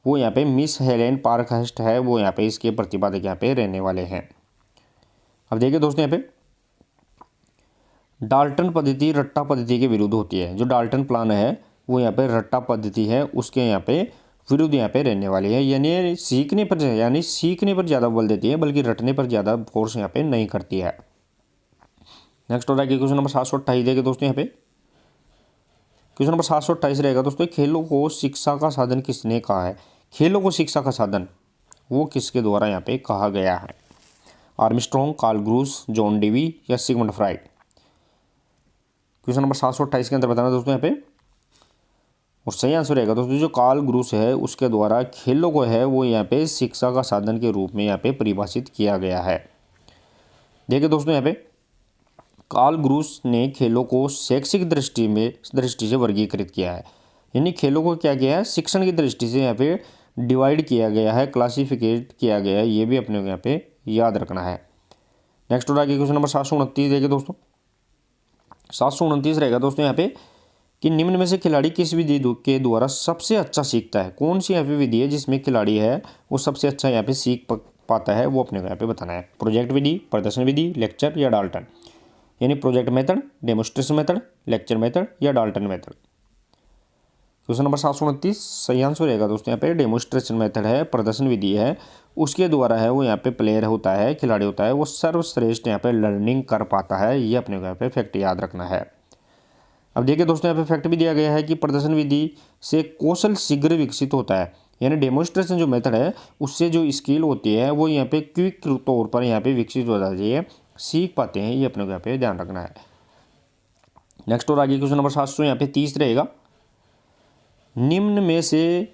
वो यहाँ पे मिस हेलेन पारगास्ट है, वो यहाँ पे इसके प्रतिपादक यहाँ पे रहने वाले हैं। अब देखिए दोस्तों यहाँ पे डाल्टन पद्धति रट्टा पद्धति के विरुद्ध होती है। जो डाल्टन प्लान है वो यहाँ पे रट्टा पद्धति है उसके यहाँ पे विरुद्ध यहाँ पे रहने वाली है, यानी सीखने पर ज़्यादा बल देती है बल्कि रटने पर ज़्यादा फोर्स यहाँ पे नहीं करती है। नेक्स्ट हो रहा है क्वेश्चन नंबर 728 देखिए दोस्तों यहाँ पे क्वेश्चन नंबर 728 रहेगा दोस्तों, खेलों को शिक्षा का साधन किसने कहा है? खेलों को शिक्षा का साधन वो किसके द्वारा यहाँ पे कहा गया है? Armstrong, Karl Groos, John Dewey या सिगमंड फ्राइड। क्वेश्चन नंबर 728 के अंदर बताना दोस्तों यहाँ पे, और सही आंसर रहेगा दोस्तों जो कार्ल ग्रूस है उसके द्वारा खेलों को है वो यहाँ पे शिक्षा का साधन के रूप में यहाँ पे परिभाषित किया गया है। देखिए दोस्तों यहाँ पे कार्ल ग्रूस ने खेलों को शैक्षिक दृष्टि से वर्गीकृत किया है, यानी खेलों को क्या किया है शिक्षण की दृष्टि से यहाँ पे डिवाइड किया गया है, क्लासिफिकेट किया गया है, ये भी अपने को यहाँ पे याद रखना है। नेक्स्ट हो क्वेश्चन नंबर 729 देखिए दोस्तों, 729 रहेगा दोस्तों यहाँ पे कि निम्न में से खिलाड़ी किस विधि के द्वारा सबसे अच्छा सीखता है? कौन सी यहाँ पे विधि है जिसमें खिलाड़ी है वो सबसे अच्छा यहाँ पे सीख पाता है, वो अपने को यहाँ पे बताना है। प्रोजेक्ट विधि, प्रदर्शन विधि, लेक्चर या डाल्टन, यानी project method, demonstration method, lecture method या डाल्टन मेथड। क्वेश्चन नंबर 729 सही आंसर रहेगा दोस्तों यहाँ पे डेमोस्ट्रेशन मेथड है, प्रदर्शन विधि है, उसके द्वारा है वो यहाँ पे प्लेयर होता है, खिलाड़ी होता है, वो सर्वश्रेष्ठ यहाँ पे लर्निंग कर पाता है, ये अपने को यहाँ पे फैक्ट याद रखना है। अब देखिए दोस्तों यहाँ पे फैक्ट भी दिया गया है कि प्रदर्शन विधि से कौशल शीघ्र विकसित होता है, यानी डेमोस्ट्रेशन जो मेथड है उससे जो स्किल होती है वो यहाँ पे क्विक तौर पर यहाँ पे विकसित हो जाती है, सीख पाते हैं, ये अपने को यहाँ पे ध्यान रखना है। नेक्स्ट और आगे क्वेश्चन नंबर 730 रहेगा, निम्न में से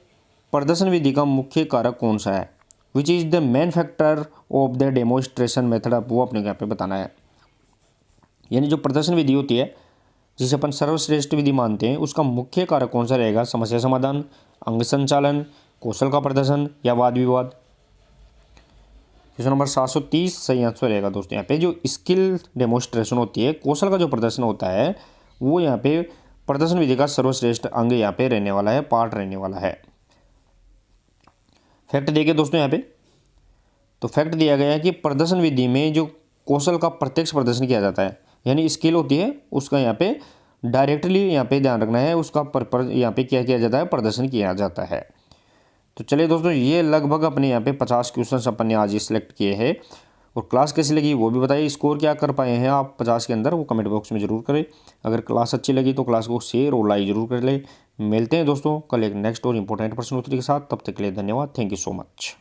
प्रदर्शन विधि का मुख्य कारक कौन सा है? Which is the main factor of the demonstration method, वो अपने को यहाँ पे बताना है। यानी जो प्रदर्शन विधि होती है जिसे अपन सर्वश्रेष्ठ विधि मानते हैं उसका मुख्य कारक कौन सा रहेगा? समस्या समाधान, अंग संचालन, कौशल का प्रदर्शन या वाद विवाद। क्वेश्चन नंबर 730 सही आंसर रहेगा दोस्तों यहाँ पे जो स्किल डेमोस्ट्रेशन होती है, कौशल का जो प्रदर्शन होता है वो यहाँ पे प्रदर्शन विधि का सर्वश्रेष्ठ अंग यहाँ पे रहने वाला है, पार्ट रहने वाला है। फैक्ट देखिए दोस्तों यहाँ पे, तो फैक्ट दिया गया है कि प्रदर्शन विधि में जो कौशल का प्रत्यक्ष प्रदर्शन किया जाता है, यानी स्किल होती है उसका यहाँ पे डायरेक्टली यहाँ पे ध्यान रखना है, उसका पर यहाँ पे क्या किया जाता है प्रदर्शन किया जाता है। तो चलिए दोस्तों ये लगभग अपने यहाँ पे 50 क्वेश्चन अपन ने आज सिलेक्ट किए हैं, और क्लास कैसी लगी वो भी बताइए, स्कोर क्या कर पाए हैं आप 50 के अंदर वो कमेंट बॉक्स में ज़रूर करें। अगर क्लास अच्छी लगी तो क्लास को शेयर और लाइक ज़रूर कर ले। मिलते हैं दोस्तों कल एक नेक्स्ट और इम्पोर्टेंट प्रश्नोत्तरी के साथ, तब तक के लिए धन्यवाद, थैंक यू सो मच।